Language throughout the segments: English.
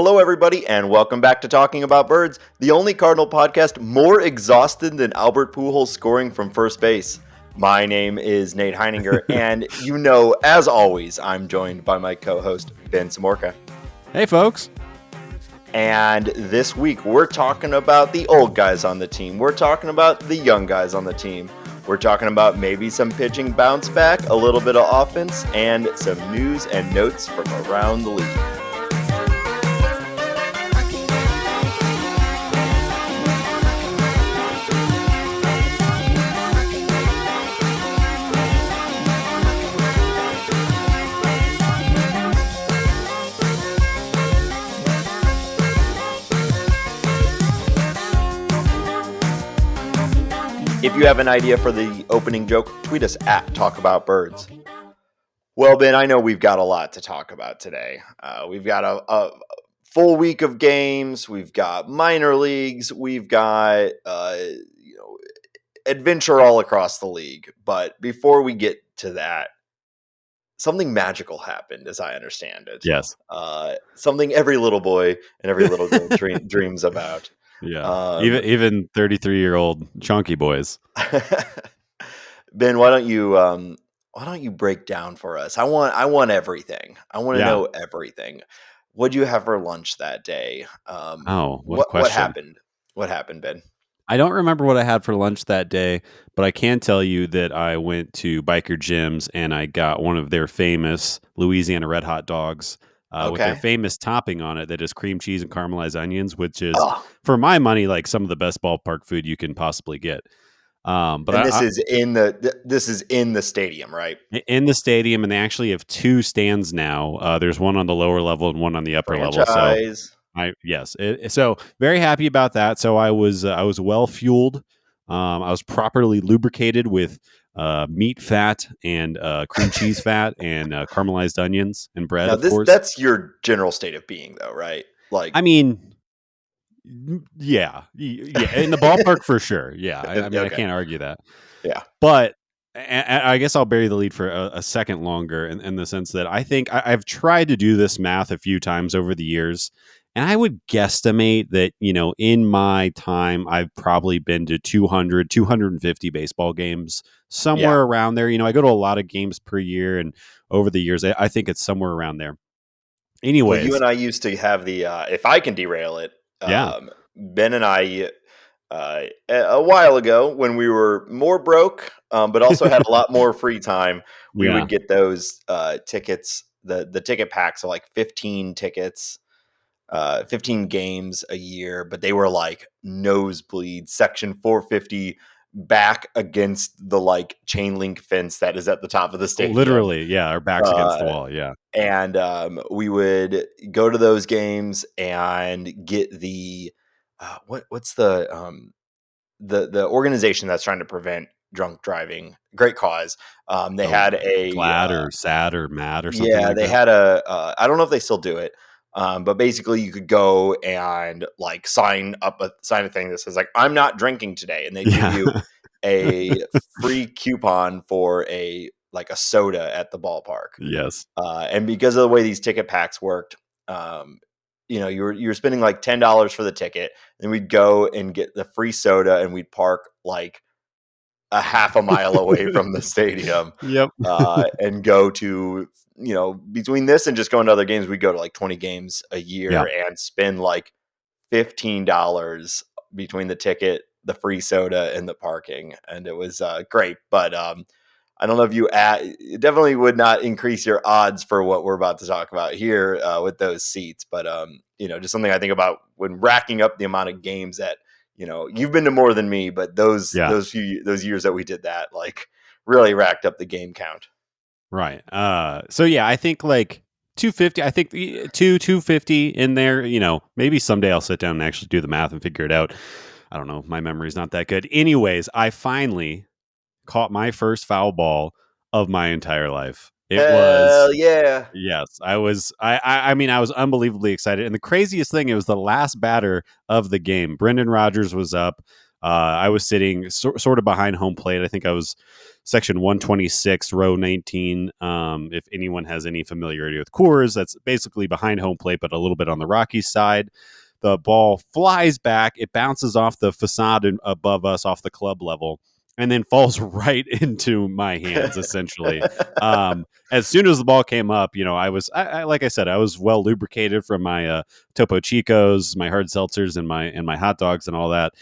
Hello, everybody, and welcome back to Talking About Birds, the only Cardinal podcast more exhausted than Albert Pujols scoring from first base. My name is Nate Heininger, and as always, I'm joined by my co-host, Ben Samorka. Hey, folks. And this week, we're talking about the old guys on the team. We're talking about the young guys on the team. We're talking about maybe some pitching bounce back, a little bit of offense, and some news and notes from around the league. If you have an idea for the opening joke, tweet us at TalkAboutBirds. Well, Ben, I know we've got a lot to talk about today. We've got a full week of games. We've got minor leagues. We've got adventure all across the league. But before we get to that, something magical happened, as I understand it. Yes. Something every little boy and every little girl dreams about. Yeah. Even 33-year-old chunky boys. Ben, why don't you break down for us? I want everything. I want to know everything. What did you have for lunch that day? What happened? What happened, Ben? I don't remember what I had for lunch that day, but I can tell you that I went to Biker Jim's and I got one of their famous Louisiana Red Hot dogs. With their famous topping on it that is cream cheese and caramelized onions, which is, for my money, like some of the best ballpark food you can possibly get. This is in the stadium, right? In the stadium, and they actually have two stands now. There's one on the lower level and one on the upper level. So very happy about that. So I was well fueled. I was properly lubricated with meat fat and cream cheese fat and caramelized onions and bread. Now, of course, that's your general state of being, though, right? Like, I mean, yeah, in the ballpark for sure. Yeah, I can't argue that. Yeah, but I guess I'll bury the lead for a second longer in the sense that I think I've tried to do this math a few times over the years. And I would guesstimate that, in my time, I've probably been to 200, 250 baseball games, somewhere around there. I go to a lot of games per year, and over the years, I think it's somewhere around there. Anyways. Well, you and I used to have the, if I can derail it, Ben and I, a while ago when we were more broke, but also had a lot more free time, we would get those tickets, the ticket packs of like 15 tickets. 15 games a year, but they were like nosebleed, section 450, back against the like chain link fence that is at the top of the stadium. Literally, our backs against the wall, And we would go to those games and get the what's the organization that's trying to prevent drunk driving? Great cause. They had a GLAD or SAD or MAD or something. Yeah, they had a. I don't know if they still do it. But basically you could go and like sign a thing that says like, I'm not drinking today. And they give you a free coupon for a soda at the ballpark. Yes. And because of the way these ticket packs worked, you're spending like $10 for the ticket, and we'd go and get the free soda, and we'd park like a half a mile away from the stadium. Yep. And go to, between this and just going to other games, we go to like 20 games a year and spend like $15 between the ticket, the free soda, and the parking. And it was great. But I don't know if it definitely would not increase your odds for what we're about to talk about here with those seats. But, just something I think about when racking up the amount of games that, you've been to more than me, but those years that we did that, like, really racked up the game count. Right. I think like 250. I think 250 in there. Maybe someday I'll sit down and actually do the math and figure it out. I don't know. My memory's not that good. Anyways, I finally caught my first foul ball of my entire life. Yes, I was. I mean, I was unbelievably excited. And the craziest thing, it was the last batter of the game. Brendan Rodgers was up. I was sitting sort of behind home plate. I think I was section 126, row 19. If anyone has any familiarity with Coors, that's basically behind home plate, but a little bit on the Rockies side. The ball flies back. It bounces off the facade above us, off the club level, and then falls right into my hands, essentially. As soon as the ball came up, like I said, I was well lubricated from my Topo Chicos, my hard seltzers, and my hot dogs and all that.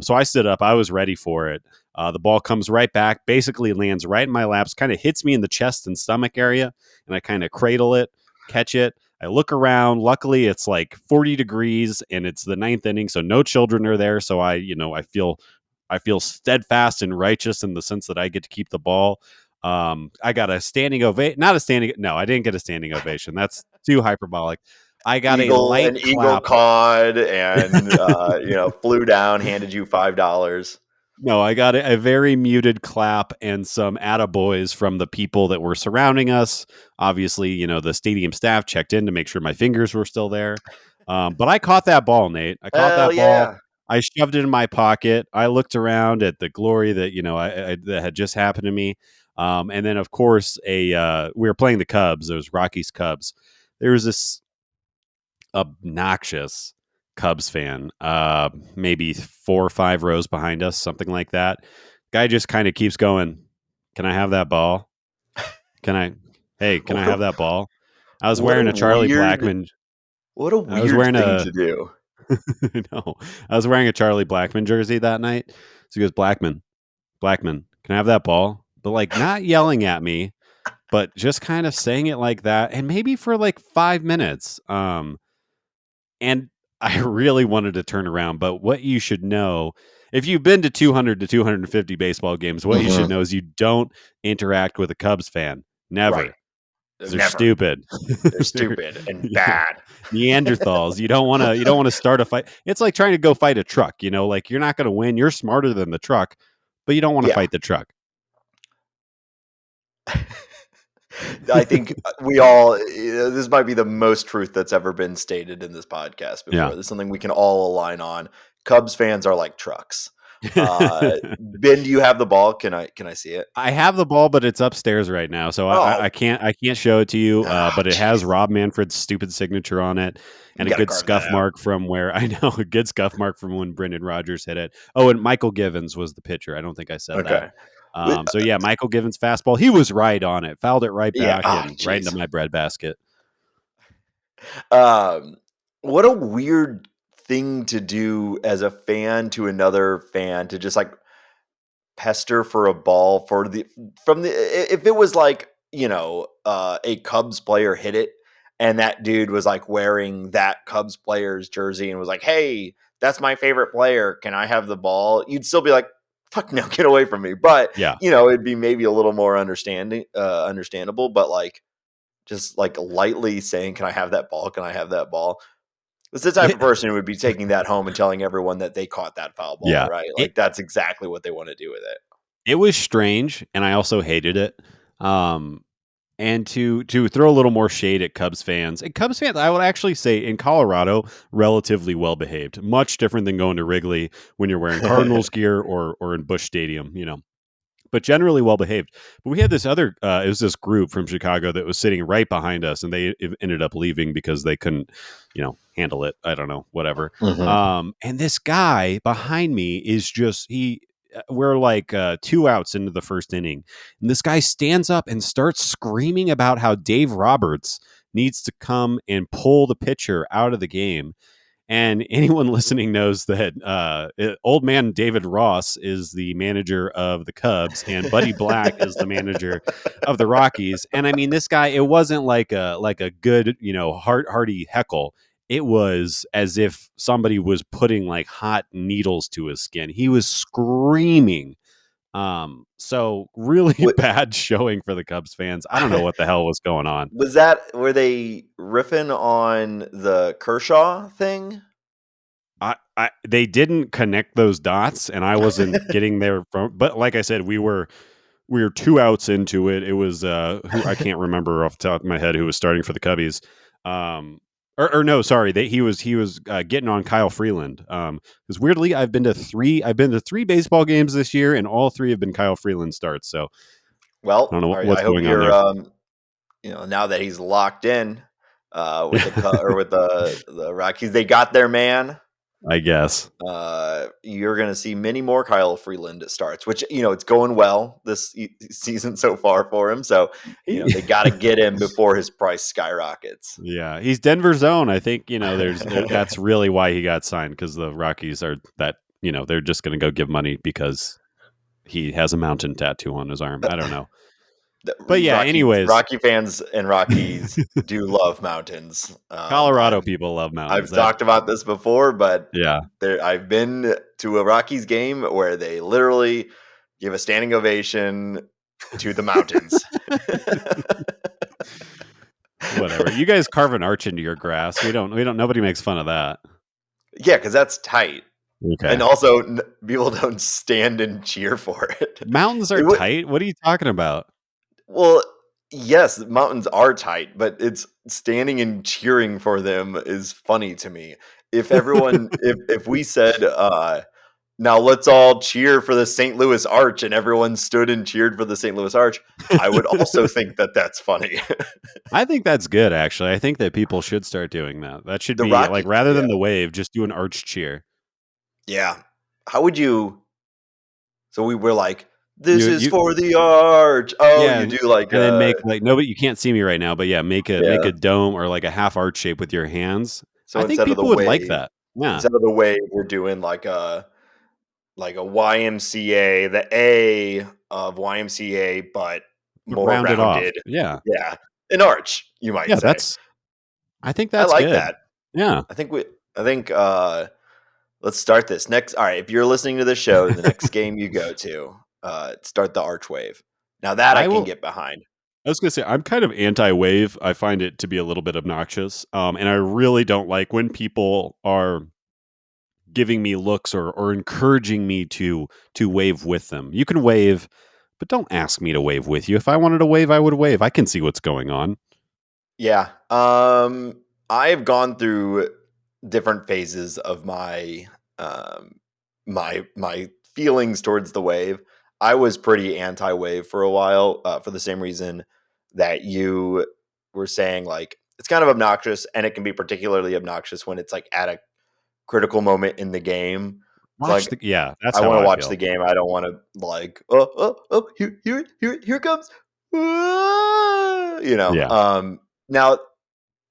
So I stood up. I was ready for it. The ball comes right back, basically lands right in my laps, kind of hits me in the chest and stomach area, and I kind of cradle it, catch it. I look around. Luckily, it's like 40 degrees, and it's the ninth inning, so no children are there. So I feel steadfast and righteous in the sense that I get to keep the ball. I got a standing ovation, not a standing. No, I didn't get a standing ovation. That's too hyperbolic. I got a An light eagle clap. cawed and flew down, handed you $5. No, I got a very muted clap and some attaboys from the people that were surrounding us. Obviously, the stadium staff checked in to make sure my fingers were still there. But I caught that ball, Nate. I caught Hell that ball. yeah. I shoved it in my pocket. I looked around at the glory that that had just happened to me. And then, of course, we were playing the Cubs. It was Rockies Cubs. There was this obnoxious Cubs fan, maybe 4 or 5 rows behind us, something like that. Guy just kind of keeps going. Can I have that ball? Can I? Hey, can I What a have that ball? I was what a wearing a Charlie weird Blackman. what a I was weird wearing thing a to do. no. I was wearing a Charlie Blackman jersey that night. So he goes, Blackman, can I have that ball? But like not yelling at me, but just kind of saying it like that, and maybe for like 5 minutes. And I really wanted to turn around, but what you should know, if you've been to 200 to 250 baseball games, what you should Mhm. know is you don't interact with a Cubs fan. Right. Never. 'Cause they're Never. stupid. They're They're stupid and yeah, bad. Neanderthals. You don't want to start a fight. It's like trying to go fight a truck, like you're not going to win. You're smarter than the truck, but you don't want to Yeah. fight the truck. I think we all this might be the most truth that's ever been stated in this podcast Yeah. before. This is something we can all align on. Cubs fans are like trucks. Ben, do you have the ball? Can I see it? I have the ball, but it's upstairs right now, so I Oh, can't show it to you. But it has jeez. Rob Manfred's stupid signature on it, You and a got to good carve that scuff out. mark from where I know a good scuff mark from when Brendan Rodgers hit it. Oh, and Michael Givens was the pitcher. I don't think I said that. Okay. Wi- So yeah, Michael Givens fastball. He was right on it, fouled it right Yeah. back Oh, and right into jeez. my breadbasket. Um, what a weird thing to do as a fan to another fan to just like pester for a ball for the from the if it was like a Cubs player hit it and that dude was like wearing that Cubs player's jersey and was like, hey, that's my favorite player, can I have the ball? You'd still be like, fuck no, get away from me. But Yeah. it'd be maybe a little more understandable. But like just like lightly saying, can I have that ball, can I have that ball? It's the type of person who would be taking that home and telling everyone that they caught that foul ball, Yeah. right? It Like that's exactly what they want to do with it. it was strange, and I also hated it. Um, And to throw a little more shade at Cubs fans, I would actually say in Colorado, relatively well behaved. Much different than going to Wrigley when you're wearing Cardinals gear or in Busch Stadium, but generally well behaved. But we had this other, it was this group from Chicago that was sitting right behind us, and they ended up leaving because they couldn't, handle it. I don't know, whatever. Mhm. And this guy behind me is just we're like 2 outs into the first inning, and this guy stands up and starts screaming about how Dave Roberts needs to come and pull the pitcher out of the game. And anyone listening knows that old man David Ross is the manager of the Cubs, and Buddy Black is the manager of the Rockies. And I mean, this guy, it wasn't like a good, hearty heckle. It was as if somebody was putting like hot needles to his skin. He was screaming. So really What bad showing for the Cubs fans. I don't know what the hell was going on. were they riffing on the Kershaw thing? They didn't connect those dots, and I wasn't getting there from. But like I said, we were 2 outs into it. It was who I can't remember off the top of my head who was starting for the Cubbies. or no, sorry, he was getting on Kyle Freeland. Because weirdly, I've been to three baseball games this year, and all three have been Kyle Freeland starts. So I don't Well, know all right. I what's hope going on you're there. now that he's locked in with or with the Rockies, they got their man. I guess. You're going to see many more Kyle Freeland starts, which it's going well this season so far for him. So they got to get him before his price skyrockets. Yeah, he's Denver's own. I think that's really why he got signed, because the Rockies are that they're just going to go give money because he has a mountain tattoo on his arm. I don't know, but yeah. Anyways, Rocky fans and Rockies do love mountains. Colorado people love mountains. I've talked about this before, but Yeah, I've been to a Rockies game where they literally give a standing ovation to the mountains. whatever. You guys carve an arch into your grass. We don't. Nobody makes fun of that. Yeah, because that's tight. Okay. And also, people don't stand and cheer for it. Mountains are It would, tight. What are you talking about? well, yes, mountains are tight, but it's standing and cheering for them is funny to me. If we said, now let's all cheer for the St. Louis Arch, and everyone stood and cheered for the St. Louis Arch, I would also think that that's funny. I think that's good, actually. I think that people should start doing that. That should The be like, Rocky, rather yeah, than the wave, just do an arch cheer. yeah. How would you? So we were like, this is You for the arch. Oh, Yeah, you do like and then make like nobody. You can't see me right now, but yeah, make yeah. a dome or like a half arch shape with your hands. So I think instead of the people would like wave, that. Yeah, we're doing like a YMCA, the A of YMCA, but more round it off. rounded. Yeah, Yeah, an arch, you might yeah. say. I think I that's like good. that. Yeah, I think we. I think let's start this next. All right, if you're listening to the show, the next game you go to, start the arch wave. Now that I I can will. get behind. I was gonna say I'm kind of anti-wave. I find it to be a little bit obnoxious, and I really don't like when people are giving me looks or encouraging me to wave with them. You can wave, but don't ask me to wave with you. If I wanted to wave, I would wave. I can see what's going on. Yeah. I've gone through different phases of my feelings towards the wave. I was pretty anti-wave for a while, for the same reason that you were saying. Like, it's kind of obnoxious, and it can be particularly obnoxious when it's like at a critical moment in the game. It's like, Yeah, that's I how want to I watch the feel. game. I don't want to like, oh, here it comes. Ah, Yeah. now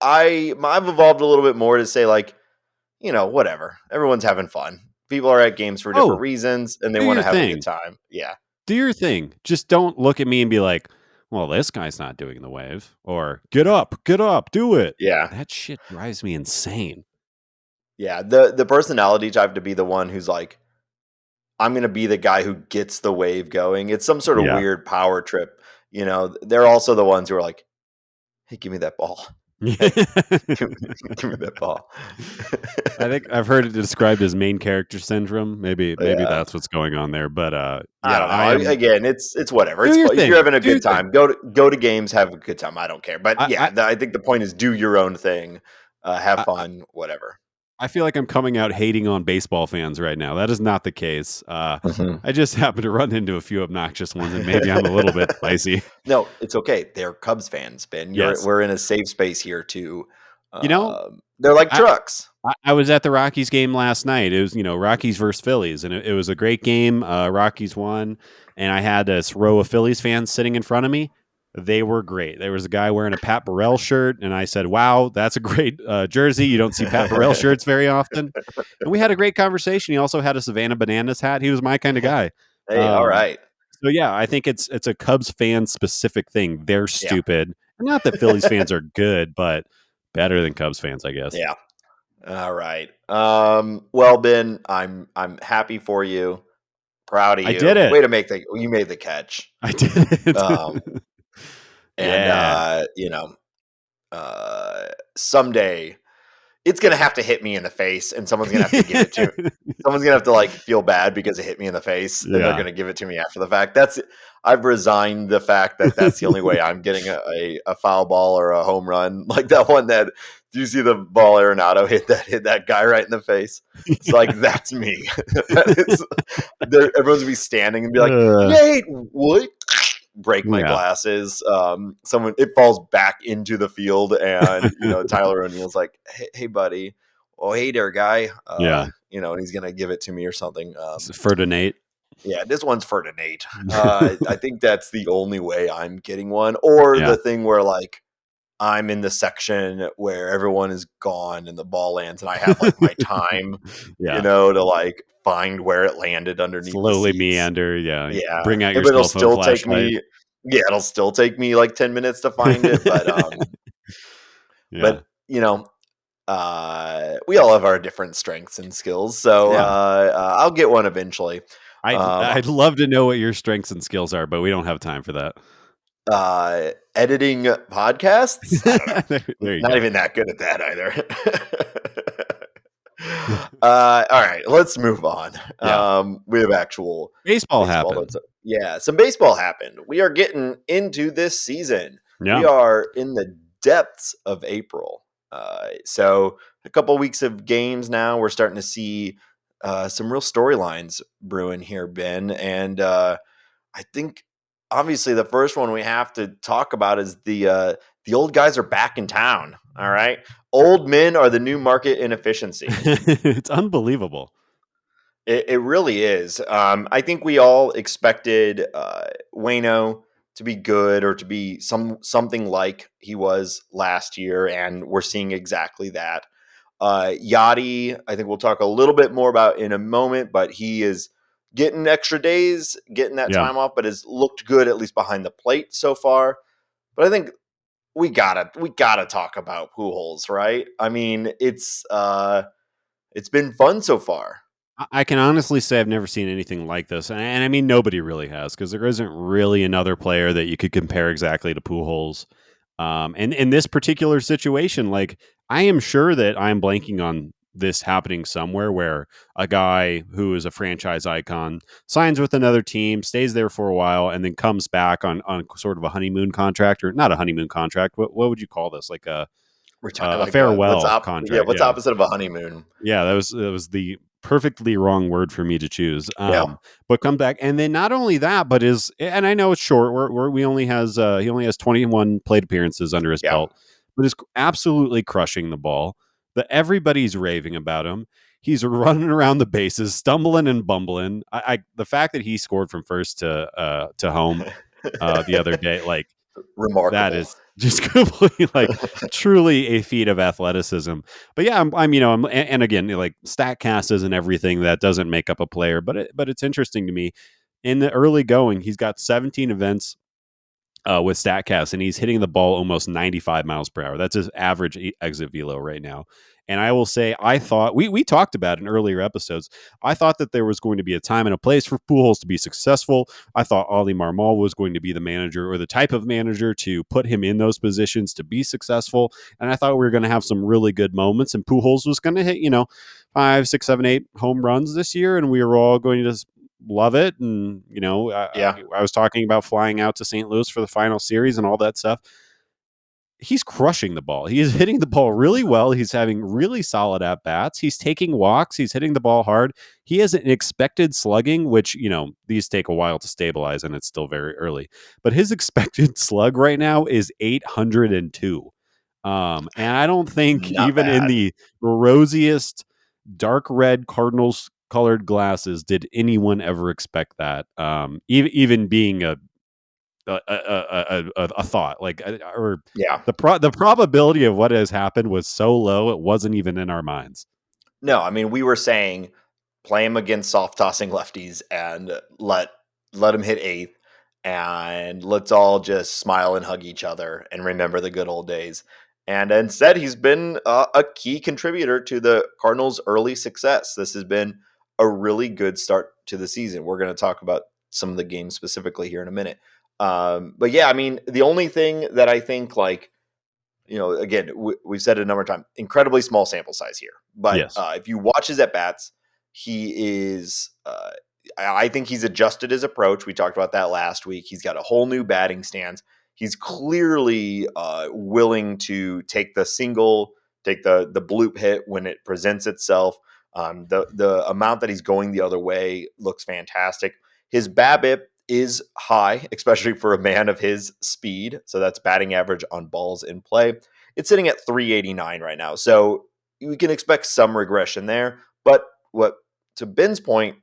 I've evolved a little bit more to say, like, whatever. Everyone's having fun. People are at games for different Oh, reasons, and they do want to your have a good thing. time. Yeah. Do your thing. Just don't look at me and be like, well, this guy's not doing the wave. Or get up, do it. Yeah. That shit drives me insane. Yeah. The personality type to be the one who's like, I'm gonna be the guy who gets the wave going. It's some sort of Yeah. weird power trip. They're also the ones who are like, hey, give me that ball. Hey, give me, give me that ball. I think I've heard it described as main character syndrome. Maybe Yeah. that's what's going on there. But I yeah, don't know. I am. Again, it's whatever. Do It's your fun. If you're thing. having a Do your good thing. time, go to games, have a good time. I don't care. But yeah, I I think the point is do your own thing, have I, fun, whatever. I feel like I'm coming out hating on baseball fans right now. That is not the case. Mhm. I just happen to run into a few obnoxious ones, and maybe I'm a little bit spicy. No, it's okay. They're Cubs fans, Ben. Yes, We're in a safe space here too. you know, They're like I, trucks. I was at the Rockies game last night. It was Rockies versus Phillies, and it was a great game. Rockies won, and I had this row of Phillies fans sitting in front of me. They were great. There was a guy wearing a Pat Burrell shirt, and I said, "Wow, that's a great jersey. You don't see Pat Burrell shirts very often." And we had a great conversation. He also had a Savannah Bananas hat. He was my kind of guy. Hey, all Um, right. so yeah, I think it's a Cubs fan specific thing. They're Yeah. stupid. Not that Phillies fans are good, but better than Cubs fans, I guess. Yeah. All right. Well, Ben, I'm happy for you. Proud of I did you. it. Way to make you made the catch. I did it. Um, and Yeah. someday it's gonna have to hit me in the face, and someone's gonna have to give it to me. Someone's gonna have to like feel bad because it hit me in the face, and they're Yeah. gonna give it to me after the fact. I've resigned the fact that that's the only way I'm getting a foul ball or a home run, like that one that Do you see the ball Arenado hit that guy right in the face? It's like, that's me. That is, everyone's gonna be standing and be like, Uh, "Yay, what?" Break my yeah, glasses. Someone it falls back into the field, and Tyler O'Neill's like, "Hey, buddy, oh hey there, guy." yeah. And he's gonna give it to me or something. Ferdinate. Yeah, this one's for Nate. I think that's the only way I'm getting one, or Yeah, the thing where like I'm in the section where everyone is gone and the ball lands, and I have like my time, yeah. to like find where it landed underneath the Slowly seats. meander. Yeah, Yeah, bring out your but it'll cell phone still take flashlight. me. Yeah, it'll still take me like 10 minutes to find it, but Yeah, but we all have our different strengths and skills, so yeah. I'll get one eventually. Um, I'd love to know what your strengths and skills are, but we don't have time for that. Editing podcasts? I don't know. There you Not go. even that good at that either. All right, let's move on. Yeah, We have actual baseball baseball. happened. Yeah, some baseball happened. We are getting into this season. We Yeah, are in the depths of April. So a couple weeks of games now. We're starting to see some real storylines brewing here, Ben. And I think obviously the first one we have to talk about is the old guys are back in town. All right, old men are the new market inefficiency. it's unbelievable. It really is. I think we all expected Wayno to be good or to be something like he was last year, and we're seeing exactly that. Yachty, I think we'll talk a little bit more about in a moment, but he is getting extra days, getting that Yeah, time off, but has looked good at least behind the plate so far. But I think we gotta talk about Pujols, right? I mean, it's been fun so far. I can honestly say I've never seen anything like this, and I mean nobody really has because there isn't really another player that you could compare exactly to Pujols. And in this particular situation, like I am sure that I'm blanking on this happening somewhere where a guy who is a franchise icon signs with another team, stays there for a while, and then comes back on sort of a honeymoon contract or not a honeymoon contract. What would you call this? Like a Like farewell contract? what's Yeah, opposite of a honeymoon? yeah, that was the perfectly wrong word for me to choose. Yeah. But come back, and then not only that, but and I know it's short. We only has he only has 21 plate appearances under his Yeah. belt, but is absolutely crushing the ball. That everybody's raving about him. He's running around the bases, stumbling and bumbling. The fact that he scored from first to home the other day, like that Remarkable. is just completely like truly a feat of athleticism. But yeah, and again, like Statcast isn't everything. That doesn't make up a player, but it's interesting to me. In the early going, he's got 17 events with Statcast, and he's hitting the ball almost 95 miles per hour. That's his average exit velo right now. And I will say, I thought we talked about in earlier episodes. I thought that there was going to be a time and a place for Pujols to be successful. I thought Ollie Marmol was going to be the manager or the type of manager to put him in those positions to be successful. And I thought we were going to have some really good moments. And Pujols was going to hit, 5, 6, 7, 8 home runs this year, and we were all going to love it. And Yeah. I was talking about flying out to St. Louis for the final series and all that stuff. He's crushing the ball. He is hitting the ball really well. He's having really solid at bats. He's taking walks. He's hitting the ball hard. He has an expected slugging, which these take a while to stabilize, and it's still very early. But his expected slug right now is 802. And I don't think Not even in bad. the rosiest dark red Cardinals colored glasses did anyone ever expect that. Even being a thought like or Yeah. the probability of what has happened was so low it wasn't even in our minds. No, I mean, we were saying play him against soft tossing lefties and let him hit eighth, and let's all just smile and hug each other and remember the good old days. And instead, he's been a key contributor to the Cardinals' early success. This has been a really good start to the season. We're going to talk about some of the games specifically here in a minute. But yeah, I mean, the only thing that I think like again, we've said it a number of times, incredibly small sample size here. But Yes. if you watch his at bats, he is, I think he's adjusted his approach. We talked about that last week. He's got a whole new batting stance. He's clearly willing to take the single take the bloop hit when it presents itself. The amount that he's going the other way looks fantastic. His BABIP is high, especially for a man of his speed. So that's batting average on balls in play. It's sitting at 389 right now. So we can expect some regression there. But what to Ben's point,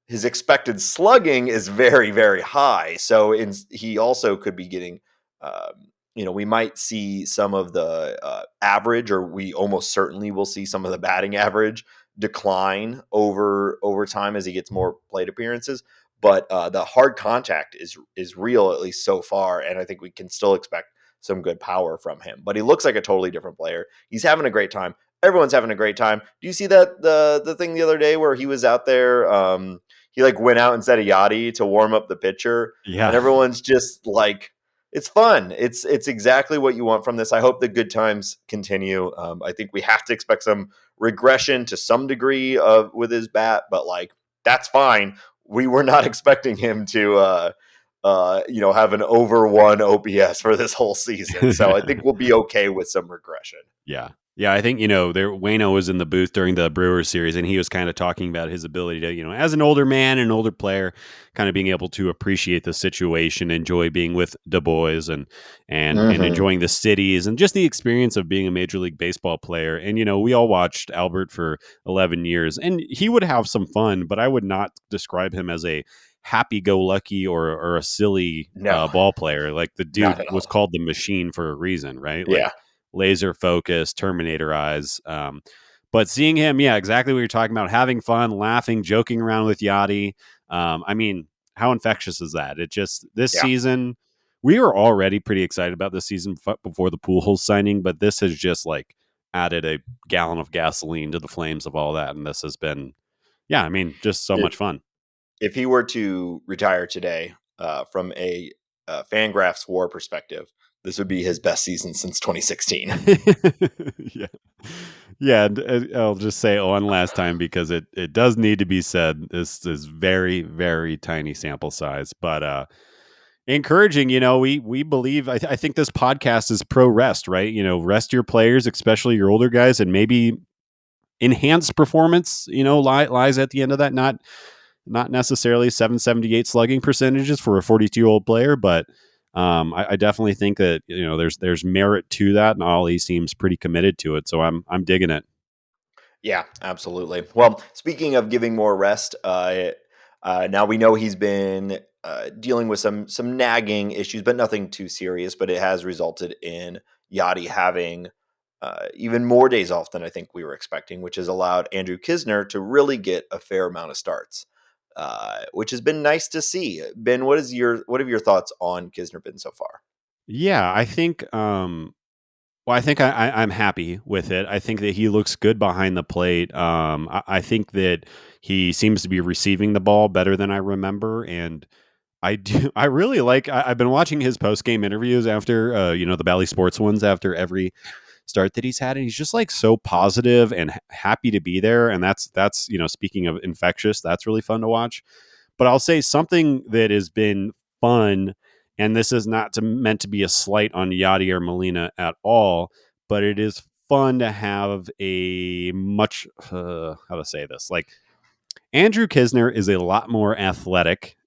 his expected slugging is very, very high. So he also could be getting, we might see some of the average, or we almost certainly will see some of the batting average decline over time as he gets more plate appearances. But the hard contact is real, at least so far, and I think we can still expect some good power from him. But he looks like a totally different player. He's having a great time. Everyone's having a great time. Do you see that the thing the other day where he was out there? He like went out instead of Yachty to warm up the pitcher, and Yeah. everyone's just like, it's fun. It's exactly what you want from this. I hope the good times continue. I think we have to expect some regression to some degree of with his bat, but like that's fine. We were not expecting him to have an over one OPS for this whole season. So I think we'll be okay with some regression. Yeah. Yeah, I think, Wayno was in the booth during the Brewers series, and he was kind of talking about his ability to, as an older man, an older player, kind of being able to appreciate the situation, enjoy being with Du Bois and Mm-hmm. enjoying the cities and just the experience of being a Major League Baseball player. And, we all watched Albert for 11 years, and he would have some fun, but I would not describe him as a happy-go-lucky or a silly No, ball player. Like, the not dude at was all. called the Machine for a reason, right? Yeah. Like, laser focus, Terminator eyes. But seeing him, yeah, exactly what you're talking about, having fun, laughing, joking around with Yachty. I mean, how infectious is that? It just, this Yeah. season, we were already pretty excited about this season before the Pujols signing, but this has just like added a gallon of gasoline to the flames of all that. And this has been, yeah, I mean, just so If much fun. if he were to retire today, from a Fangraphs WAR perspective, this would be his best season since 2016. Yeah. Yeah, and, I'll just say one last time because it does need to be said. This is very, very tiny sample size, but encouraging. We believe. I think this podcast is pro rest, right? Rest your players, especially your older guys, and maybe enhanced performance. Lies at the end of that. Not necessarily 778 slugging percentages for a 42-year-old player, but I definitely think that there's merit to that, and Ollie seems pretty committed to it. So I'm digging it. Yeah, absolutely. Well, speaking of giving more rest, now we know he's been dealing with some nagging issues, but nothing too serious. But it has resulted in Yachty having even more days off than I think we were expecting, which has allowed Andrew Kisner to really get a fair amount of starts, which has been nice to see. Ben, what have your thoughts on Kisner been so far? Yeah, I think. Well, I think I'm happy with it. I think that he looks good behind the plate. I think that he seems to be receiving the ball better than I remember, and I do. I really like. I've been watching his post game interviews after, the Bally Sports ones after every start that he's had, and he's just like so positive and happy to be there. And that's speaking of infectious, that's really fun to watch. But I'll say something that has been fun, and this is not meant to be a slight on Yachty or Molina at all, but it is fun to have a much how to say this, like Andrew Kisner is a lot more athletic,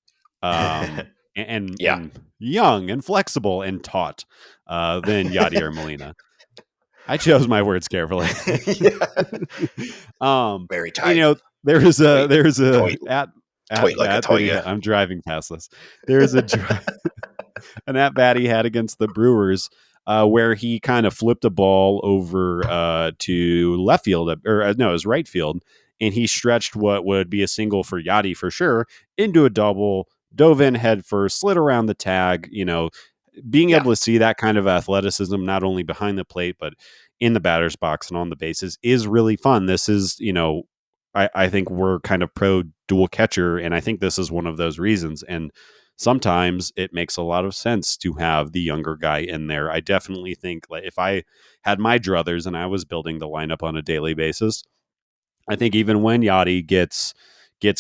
Yeah. and young and flexible and taut than Yachty or Molina. I chose my words carefully. Yeah. um, Very and, tight. Toy, there's a toy, toy at like a bat that he toy. had. I'm driving past this. There's an at bat he had against the Brewers, where he kind of flipped a ball over to left field, or no, it was right field, and he stretched what would be a single for Yachty for sure into a double, dove in head first, slid around the tag. Being Yeah. able to see that kind of athleticism, not only behind the plate, but in the batter's box and on the bases, is really fun. This is, I think we're kind of pro dual catcher, and I think this is one of those reasons. And sometimes it makes a lot of sense to have the younger guy in there. I definitely think, like, if I had my druthers and I was building the lineup on a daily basis, I think even when Yachty gets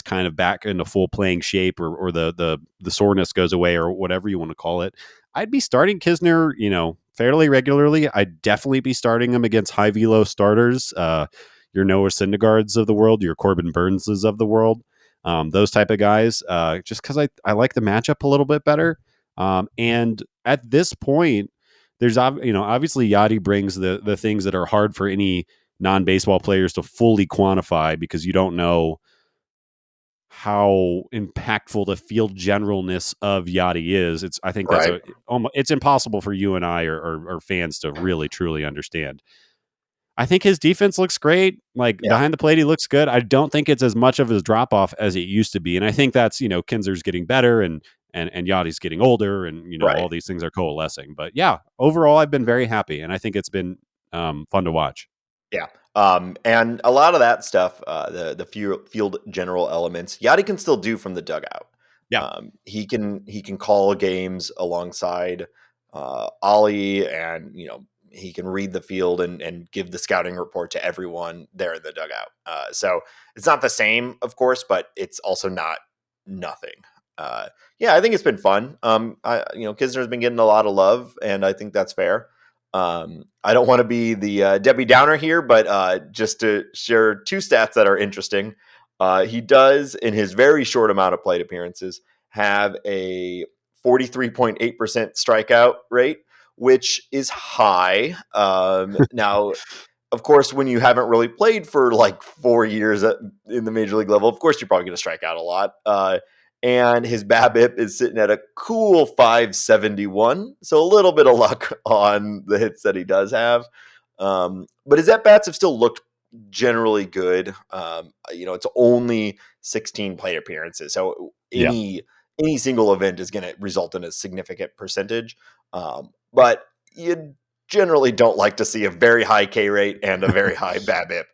kind of back into full playing shape, or the soreness goes away, or whatever you want to call it, I'd be starting Kisner, fairly regularly. I'd definitely be starting him against high velo starters, your Noah Syndergaards of the world, your Corbin Burnses of the world, those type of guys, just because I like the matchup a little bit better. And at this point, there's obviously Yachty brings the things that are hard for any non-baseball players to fully quantify, because you don't know how impactful the field generalness of Yachty is. I think that's Right. it's impossible for you and I or fans to really truly understand. I think his defense looks great. Like Yeah. behind the plate, he looks good. I don't think it's as much of his drop off as it used to be, and I think that's Kinzer's getting better, and Yachty's getting older, and Right. all these things are coalescing. But yeah, overall, I've been very happy, and I think it's been fun to watch. Yeah. And a lot of that stuff, the field general elements, Yachty can still do from the dugout. Yeah, He can call games alongside Ollie, and he can read the field and give the scouting report to everyone there in the dugout. So it's not the same, of course, but it's also not nothing. Yeah, I think it's been fun. Kisner's been getting a lot of love, and I think that's fair. I don't want to be the Debbie Downer here, but just to share two stats that are interesting. He does, in his very short amount of plate appearances, have a 43.8% strikeout rate, which is high. Now, of course, when you haven't really played for like 4 years in the major league level, of course, you're probably going to strike out a lot. And his BABIP is sitting at a cool 571. So a little bit of luck on the hits that he does have. But his at bats have still looked generally good. It's only 16 plate appearances, so yeah. any single event is going to result in a significant percentage. But you generally don't like to see a very high K rate and a very high BABIP.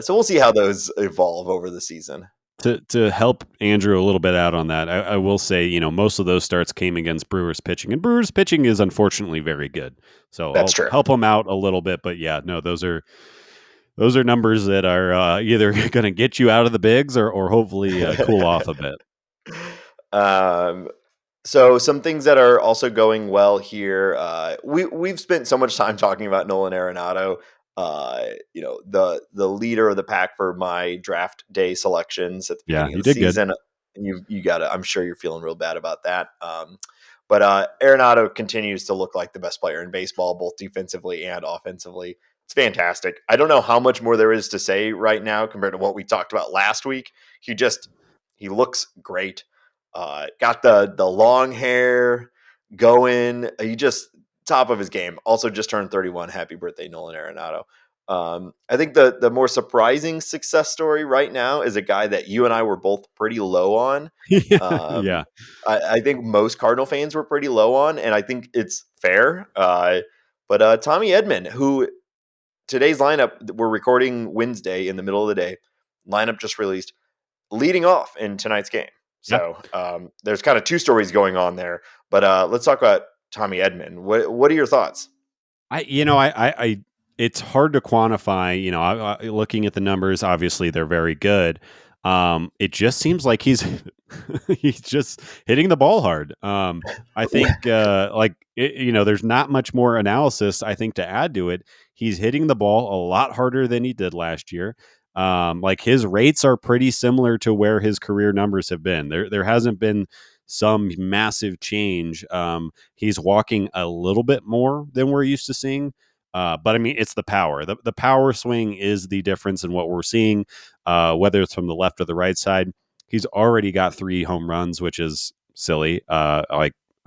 So we'll see how those evolve over the season. To help Andrew a little bit out on that, I will say, most of those starts came against Brewers pitching, and Brewers pitching is unfortunately very good. So That's I'll true. help him out a little bit. But yeah, no, those are numbers that are either going to get you out of the bigs, or hopefully cool off a bit. um, so some things that are also going well here. We've spent so much time talking about Nolan Arenado. The leader of the pack for my draft day selections at the Yeah, beginning of you the did good. season. You got to. I'm sure you're feeling real bad about that. But Arenado continues to look like the best player in baseball, both defensively and offensively. It's fantastic. I don't know how much more there is to say right now compared to what we talked about last week. He looks great. Got the long hair going. He just top of his game. Also just turned 31. Happy birthday, Nolan Arenado. I think the more surprising success story right now is a guy that you and I were both pretty low on. Yeah, Um, yeah, I think most Cardinal fans were pretty low on, and I think it's fair. But Tommy Edman, who today's lineup, we're recording Wednesday in the middle of the day, lineup just released, leading off in tonight's game. yeah. So there's kind of two stories going on there. But let's talk about Tommy Edman. What are your thoughts? It's hard to quantify. Looking at the numbers, obviously they're very good. It just seems like he's he's just hitting the ball hard. I think there's not much more analysis I think to add to it. He's hitting the ball a lot harder than he did last year. Like his rates are pretty similar to where his career numbers have been. There hasn't been some massive change. He's walking a little bit more than we're used to seeing. But I mean, it's the power. The power swing is the difference in what we're seeing, whether it's from the left or the right side. He's already got 3 home runs, which is silly.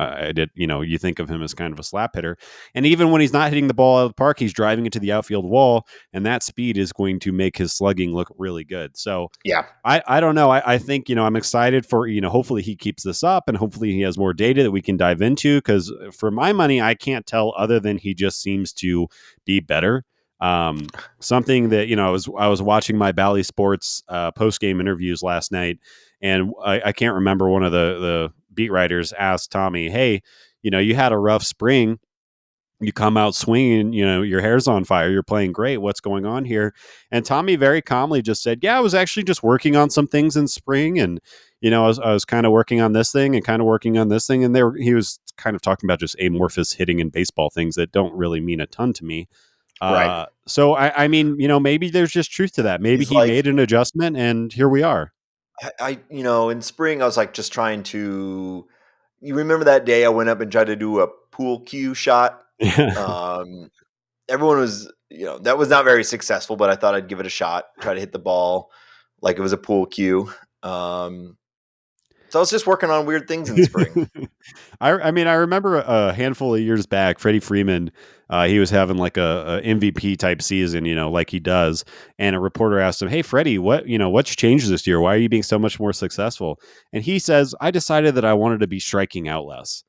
I did, you think of him as kind of a slap hitter. And even when he's not hitting the ball out of the park, he's driving it to the outfield wall, and that speed is going to make his slugging look really good. So Yeah, I don't know. I think, I'm excited for, hopefully he keeps this up, and hopefully he has more data that we can dive into. Because for my money, I can't tell other than he just seems to be better. Something that, I was watching my Bally Sports post game interviews last night, and I can't remember, one of the beat writers asked Tommy, "Hey, you had a rough spring. you come out swinging, your hair's on fire, you're playing great. What's going on here? And Tommy very calmly just said, yeah, I was actually just working on some things in spring. And, I was kind of working on this thing and kind of working on this thing. And he was kind of talking about just amorphous hitting in baseball things that don't really mean a ton to me. Right. So I mean, maybe there's just truth to that. Maybe He's he like, made an adjustment and here we are. in spring, I was like just trying to. You remember that day I went up and tried to do a pool cue shot? Um, Everyone was, that was not very successful, but I thought I'd give it a shot, try to hit the ball like it was a pool cue. So I was just working on weird things in spring. I mean, I remember a handful of years back, Freddie Freeman, he was having like a MVP type season, like he does. And a reporter asked him, hey, Freddie, what's changed this year? Why are you being so much more successful? And he says, I decided that I wanted to be striking out less.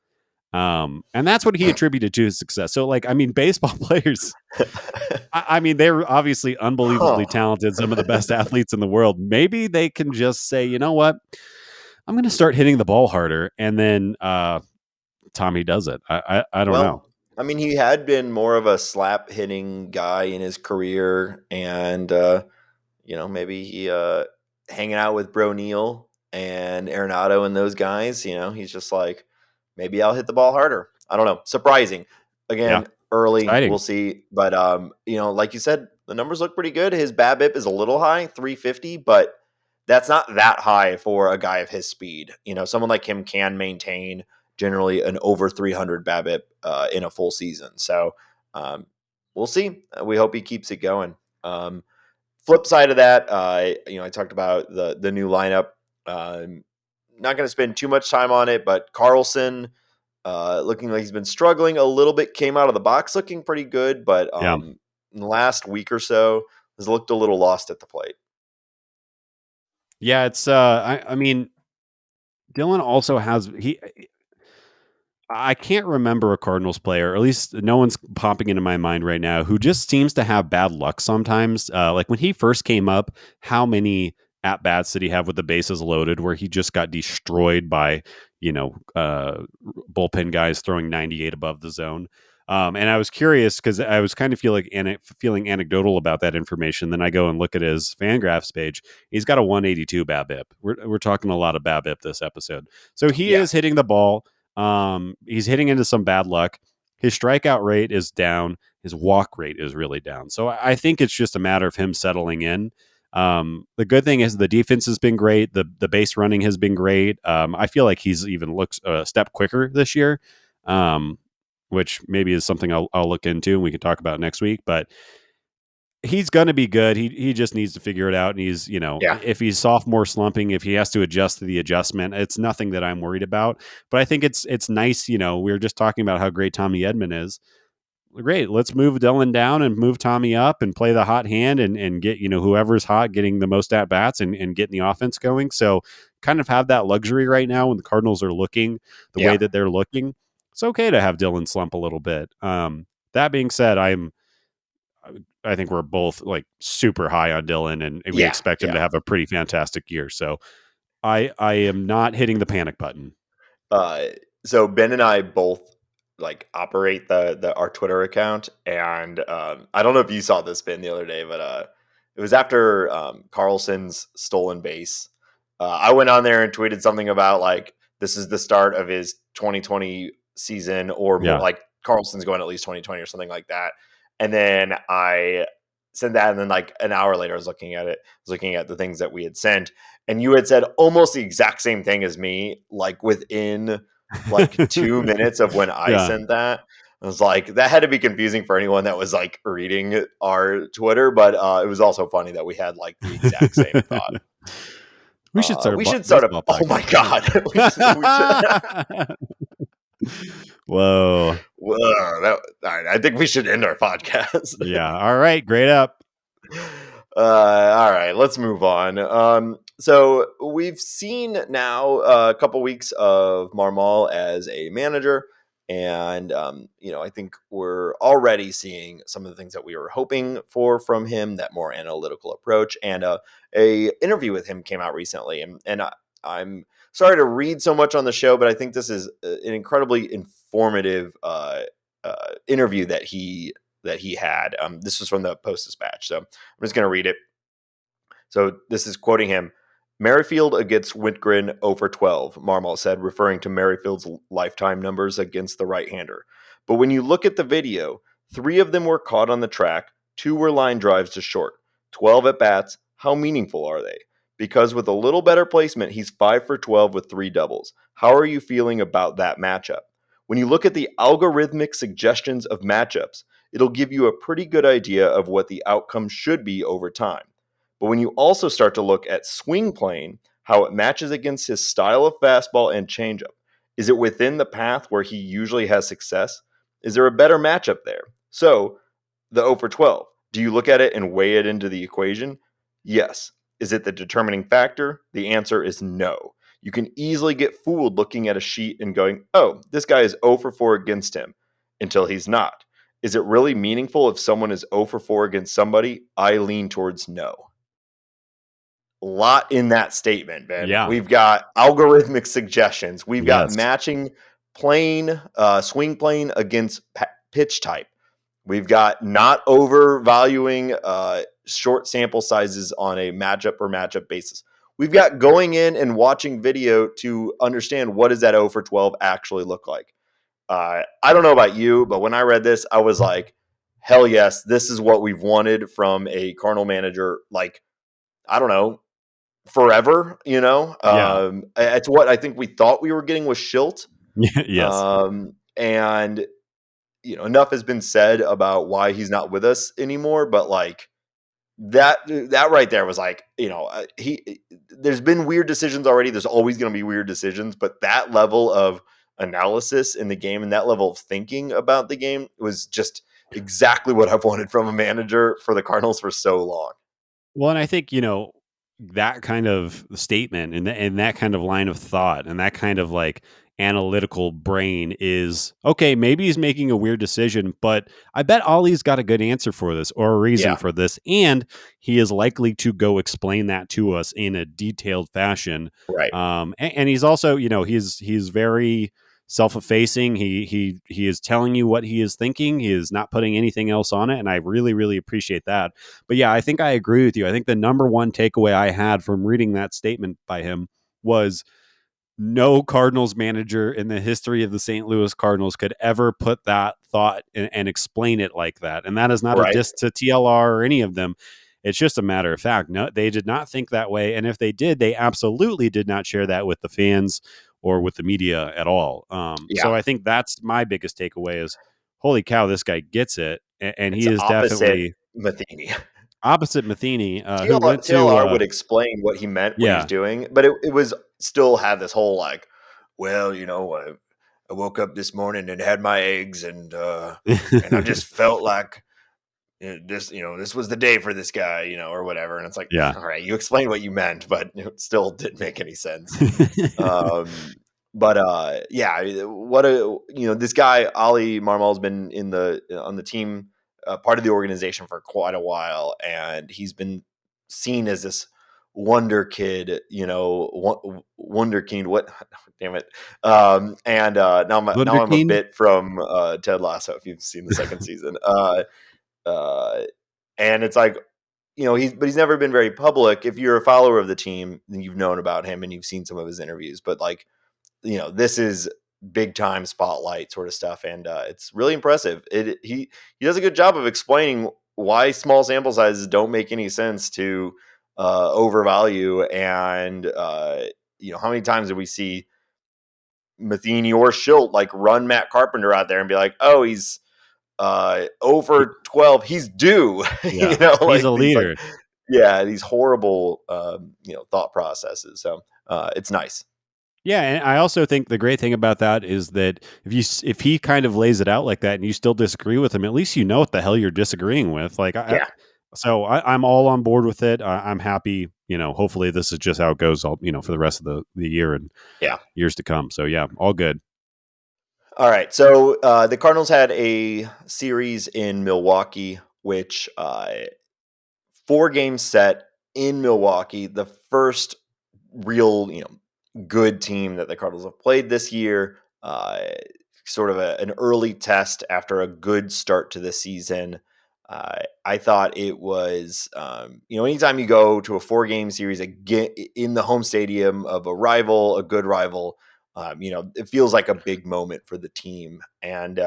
And that's what he attributed to his success. So, like, I mean, baseball players, I mean, they're obviously Huh. unbelievably talented, some of the best athletes in the world. Maybe they can just say, you know what? I'm going to start hitting the ball harder. And then Tommy does it. I don't know. Well, I mean, he had been more of a slap hitting guy in his career, and maybe he hanging out with Bro Neal and Arenado and those guys. He's just like, maybe I'll hit the ball harder. I don't know. Surprising. Yeah. Again, early. We'll Exciting. see. But like you said, the numbers look pretty good. His BABIP is a little high, 350, but that's not that high for a guy of his speed. Someone like him can maintain generally an over 300 BABIP in a full season. So um, we'll see. We hope he keeps it going. Flip side of that, I talked about the new lineup. Not going to spend too much time on it, but Carlson, looking like he's been struggling a little bit, came out of the box looking pretty good, but Yeah. in the last week or so has looked a little lost at the plate. Yeah. I mean, Dylan also has, I can't remember a Cardinals player, or at least no one's popping into my mind right now, who just seems to have bad luck sometimes. Like when he first came up, how many at bats did he have with the bases loaded where he just got destroyed by, bullpen guys throwing 98 above the zone? And I was curious because I was kind of feeling anecdotal about that information. Then I go and look at his Fangraphs page. He's got a 182 BABIP. We're talking a lot of BABIP this episode. So he Yeah, is hitting the ball. He's hitting into some bad luck. His strikeout rate is down. His walk rate is really down. So I think it's just a matter of him settling in. The good thing is the defense has been great. The base running has been great. I feel like he's even looks a step quicker this year, which maybe is something I'll look into and we can talk about next week. But he's going to be good. He just needs to figure it out. And he's, yeah, if he's sophomore slumping, if he has to adjust to the adjustment, it's nothing that I'm worried about. But I think it's nice. We were just talking about how great Tommy Edman is. Great. Let's move Dylan down and move Tommy up and play the hot hand and get, whoever's hot getting the most at bats and getting the offense going. So kind of have that luxury right now when the Cardinals are looking the way yeah, that they're looking. It's okay to have Dylan slump a little bit. That being said, I think we're both like super high on Dylan and we yeah, expect him yeah. to have a pretty fantastic year. So I am not hitting the panic button. Uh, so Ben and I both like operate the our Twitter account, and I don't know if you saw this, Ben, the other day, but it was after Carlson's stolen base. I went on there and tweeted something about like this is the start of his 2020 season, or more Yeah. like Carlson's going at least 2020 or something like that. And then I sent that, and then like an hour later, I was looking at it, I was looking at the things that we had sent, and you had said almost the exact same thing as me, like within like 2 minutes of when I Yeah. sent that. I was like, that had to be confusing for anyone that was like reading our Twitter, but it was also funny that we had like the exact same thought. We should start a We should start a. baseball Oh my podcast. god, we should. Whoa. Whoa, all right, I think we should end our podcast. Yeah. All right. Great up. All right, let's move on. So we've seen now a couple weeks of Marmal as a manager, and I think we're already seeing some of the things that we were hoping for from him. That more analytical approach, and a interview with him came out recently, I'm sorry to read so much on the show, but I think this is an incredibly informative interview that he had. This was from the Post Dispatch, so I'm just going to read it. So this is quoting him. Merrifield against Whitgren over 12, Marmol said, referring to Merrifield's lifetime numbers against the right-hander. But when you look at the video, 3 of them were caught on the track, 2 were line drives to short. 12 at bats, how meaningful are they? Because with a little better placement, he's 5 for 12 with 3 doubles. How are you feeling about that matchup? When you look at the algorithmic suggestions of matchups, it'll give you a pretty good idea of what the outcome should be over time. But when you also start to look at swing playing, how it matches against his style of fastball and changeup, is it within the path where he usually has success? Is there a better matchup there? So, the 0 for 12, do you look at it and weigh it into the equation? Yes. Is it the determining factor? The answer is no. You can easily get fooled looking at a sheet and going, oh, this guy is 0 for 4 against him, until he's not. Is it really meaningful if someone is 0 for 4 against somebody? I lean towards no. Lot in that statement, Ben. Yeah. We've got algorithmic suggestions. We've got Yes. matching plane, swing plane against pitch type. We've got not overvaluing short sample sizes on a matchup or matchup basis. We've got going in and watching video to understand what does that 0 for 12 actually look like. I don't know about you, but when I read this, I was like, hell yes, this is what we've wanted from a Cardinal manager. Like, I don't know, forever, you know. Yeah. It's what I think we thought we were getting with Schilt. Yes. And you know, enough has been said about why he's not with us anymore, but like that right there was like, you know, he there's been weird decisions already. There's always going to be weird decisions, but that level of analysis in the game and that level of thinking about the game was just exactly what I've wanted from a manager for the Cardinals for so long. Well, and I think, that kind of statement and that kind of line of thought and that kind of like analytical brain is okay. Maybe he's making a weird decision, but I bet Ollie's got a good answer for this or a reason Yeah, for this. And he is likely to go explain that to us in a detailed fashion. right. And he's also, he's very self-effacing. He is telling you what he is thinking. He is not putting anything else on it. And I really, really appreciate that. But yeah, I think I agree with you. I think the number one takeaway I had from reading that statement by him was no Cardinals manager in the history of the St. Louis Cardinals could ever put that thought and explain it like that. And that is not a Right. diss to TLR or any of them. It's just a matter of fact. No, they did not think that way. And if they did, they absolutely did not share that with the fans or with the media at all. So Yeah. I think that's my biggest takeaway is, holy cow, this guy gets it. And It's he is opposite definitely Matheny. opposite Matheny, who TLR, went to, TLR would explain what he meant, what he was yeah, doing, but it was still had this whole like, well, you know, I woke up this morning and had my eggs and I just felt like this, you know, this was the day for this guy, you know, or whatever. And it's like, yeah. all right, you explained what you meant, but it still didn't make any sense. But yeah, what a you know, this guy Ali Marmal's been in the on the team, part of the organization for quite a while, and he's been seen as this wonder kid, you know, wunderkind. What? Damn it! And now I'm a Wunderkind? bit from Ted Lasso. If you've seen the second season, uh, and it's like, you know, he's never been very public. If you're a follower of the team, then you've known about him and you've seen some of his interviews. But like, you know, this is big time spotlight sort of stuff, and it's really impressive. He does a good job of explaining why small sample sizes don't make any sense to overvalue, and you know, how many times do we see Matheny or Schilt like run Matt Carpenter out there and be like, oh, he's over 12, he's due. You Yeah, know, he's a like these like, leader. yeah, these horrible you know, thought processes. So it's nice. Yeah, and I also think the great thing about that is that if he kind of lays it out like that and you still disagree with him, at least you know what the hell you're disagreeing with. Like, Yeah, I'm all on board with it. I'm happy. Hopefully this is just how it goes. All for the rest of the year and yeah. years to come. So yeah, all good. All right. So the Cardinals had a series in Milwaukee, which 4 game set in Milwaukee. The first real, you know, good team that the Cardinals have played this year. sort of an early test after a good start to the season. I thought it was, anytime you go to a 4-game series again in the home stadium of a rival, a good rival, it feels like a big moment for the team. And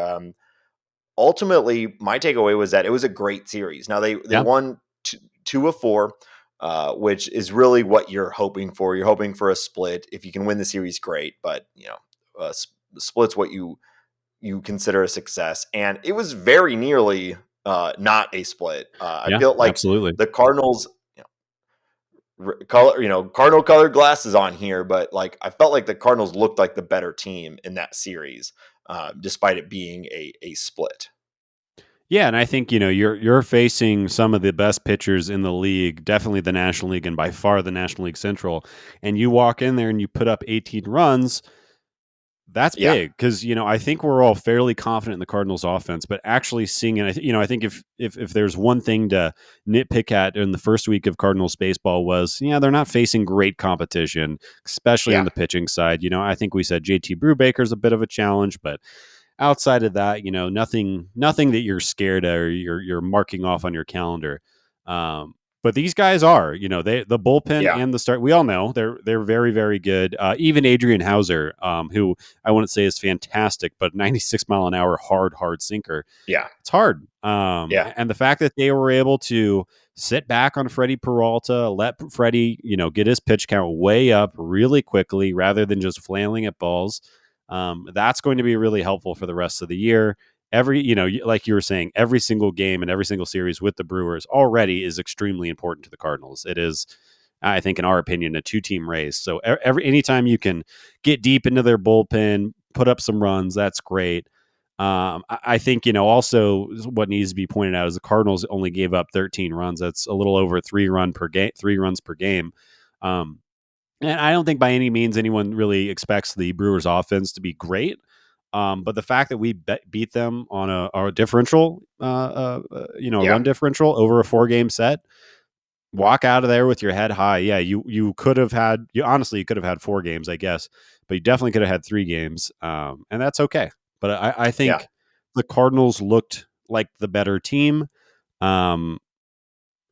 ultimately, my takeaway was that it was a great series. Now they Yeah. won two of four, which is really what you're hoping for. You're hoping for a split. If you can win the series, great. But split's what you consider a success, and it was very nearly not a split. I Yeah, felt like absolutely. the Cardinals, Cardinal colored glasses on here, but like I felt like the Cardinals looked like the better team in that series, despite it being a split. Yeah, and I think you're facing some of the best pitchers in the league, definitely the National League, and by far the National League Central. And you walk in there and you put up 18 runs. That's Yeah, big because I think we're all fairly confident in the Cardinals' offense, but actually seeing it, I think if there's one thing to nitpick at in the first week of Cardinals baseball was, they're not facing great competition, especially on yeah, the pitching side. I think we said JT Brubaker's a bit of a challenge, but outside of that, nothing that you're scared of or you're marking off on your calendar. Um, but these guys are, the bullpen yeah, and the start. We all know they're very very good. Even Adrian Hauser, who I wouldn't say is fantastic, but 96 mile an hour hard sinker. yeah, It's hard. yeah, And the fact that they were able to sit back on Freddie Peralta, let Freddie, get his pitch count way up really quickly rather than just flailing at balls. That's going to be really helpful for the rest of the year. Every, like you were saying, every single game and every single series with the Brewers already is extremely important to the Cardinals. It is, I think, in our opinion, a 2-team race. So anytime you can get deep into their bullpen, put up some runs, that's great. I think, also what needs to be pointed out is the Cardinals only gave up 13 runs. That's a little over 3 runs per game. Um, and I don't think by any means anyone really expects the Brewers offense to be great. But the fact that we beat them on a differential, a yeah, run differential over a 4-game set, walk out of there with your head high. Yeah, you could have had, you could have had 4 games, I guess, but you definitely could have had 3 games, and that's okay. But I yeah. think the Cardinals looked like the better team, um,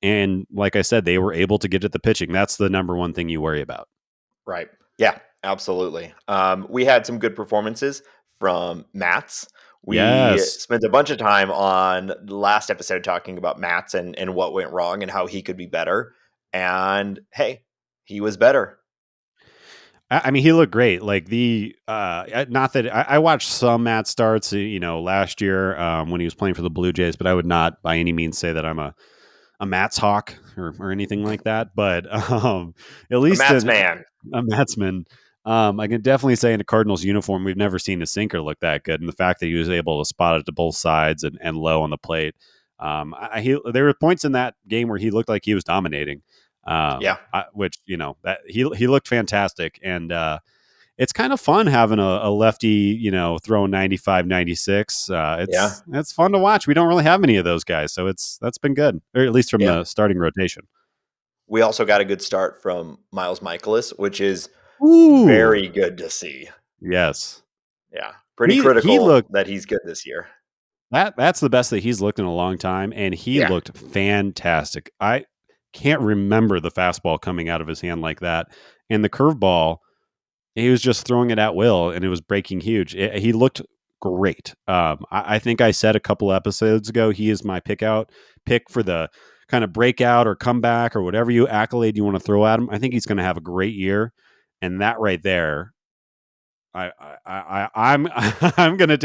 and like I said, they were able to get at the pitching. That's the number one thing you worry about. Right. Yeah, absolutely. We had some good performances from Mats. We Yes. spent a bunch of time on the last episode talking about Mats and what went wrong and how he could be better. And hey, he was better. I mean, he looked great. Like not that I watched some Matt starts, last year when he was playing for the Blue Jays, but I would not by any means say that I'm a Matt's hawk or anything like that. But at A least Mats in man. a Matsman, I can definitely say in a Cardinals uniform, we've never seen a sinker look that good. And the fact that he was able to spot it to both sides and low on the plate. There were points in that game where he looked like he was dominating, Yeah. which, that he looked fantastic. And it's kind of fun having a lefty, throwing 95, 96. Yeah. It's fun to watch. We don't really have many of those guys. So that's been good, or at least from Yeah. the starting rotation. We also got a good start from Miles Michaelis, which is Ooh, very good to see. yes. Yeah. Pretty He critical looked that he's good this year. that's the best that he's looked in a long time, and he Yeah. looked fantastic. I can't remember the fastball coming out of his hand like that, and the curveball. He was just throwing it at will, and it was breaking huge. He looked great. I think I said a couple episodes ago he is my pick for the kind of breakout or comeback or whatever accolade you want to throw at him. I think he's going to have a great year, and that right there I'm I'm gonna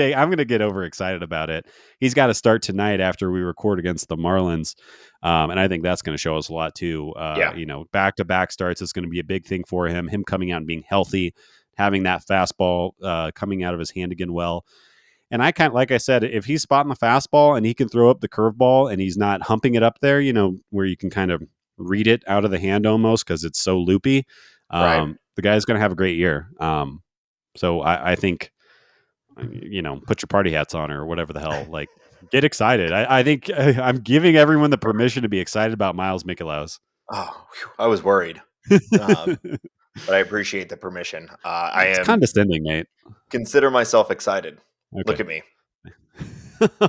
get overexcited about it. He's got to start tonight after we record against the Marlins, and I think that's going to show us a lot too. Yeah. Back to back starts is going to be a big thing for him. Him coming out and being healthy, having that fastball coming out of his hand again well. And I kind of, like I said, if he's spotting the fastball and he can throw up the curveball and he's not humping it up there, where you can kind of read it out of the hand almost because it's so loopy. Right. The guy's going to have a great year. So I think, put your party hats on or whatever the hell, like get excited. I think I'm giving everyone the permission to be excited about Miles Mikalaus. Oh, whew, I was worried. Um, but I appreciate the permission. I It's am condescending, mate. consider myself excited. Look Okay. at me.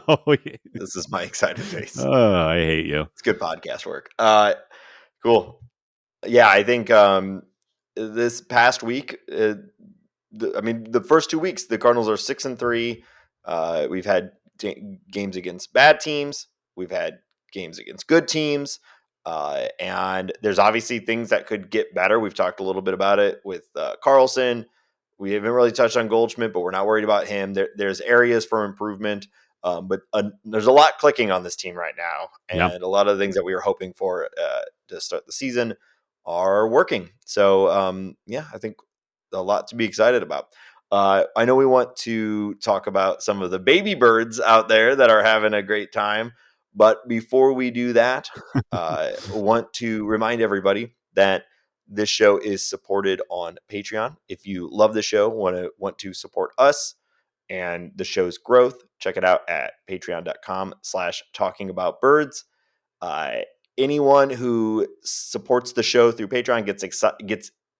Oh, yeah. This is my excited face. Oh, I hate you. It's good podcast work. Cool. Yeah, I think this past week, the first 2 weeks, the Cardinals are 6-3. We've had games against bad teams. We've had games against good teams. And there's obviously things that could get better. We've talked a little bit about it with Carlson. We haven't really touched on Goldschmidt, but we're not worried about him. There's areas for improvement. But there's a lot clicking on this team right now. Yeah. And a lot of the things that we were hoping for to start the season are working. So, yeah, I think a lot to be excited about. I know we want to talk about some of the baby birds out there that are having a great time. But before we do that, want to remind everybody that this show is supported on Patreon. If you love the show, want to support us and the show's growth, check it out at patreon.com/talkingaboutbirds. Uh, Anyone who supports the show through Patreon gets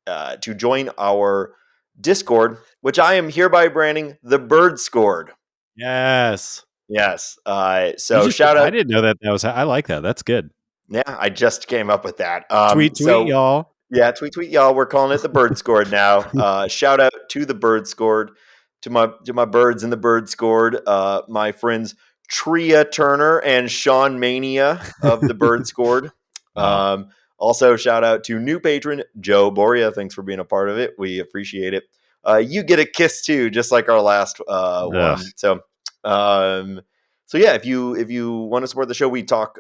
to join our Discord, which I am hereby branding the Bird Scored. Yes. Yes. You So just, shout I out. didn't know that was, I like that. That's good. Yeah, I just came up with that. Tweet, So y'all. yeah, tweet y'all. We're calling it the Bird Scored now. Shout out to the Bird Scored, to my birds in the Bird Scored. My friends Tria Turner and Sean Mania of the Bird Scored. Wow. Also, shout out to new patron Joe Boria. Thanks for being a part of it. We appreciate it. You get a kiss too, just like our last Ugh. one. Um, so yeah, if you want to support the show, we talk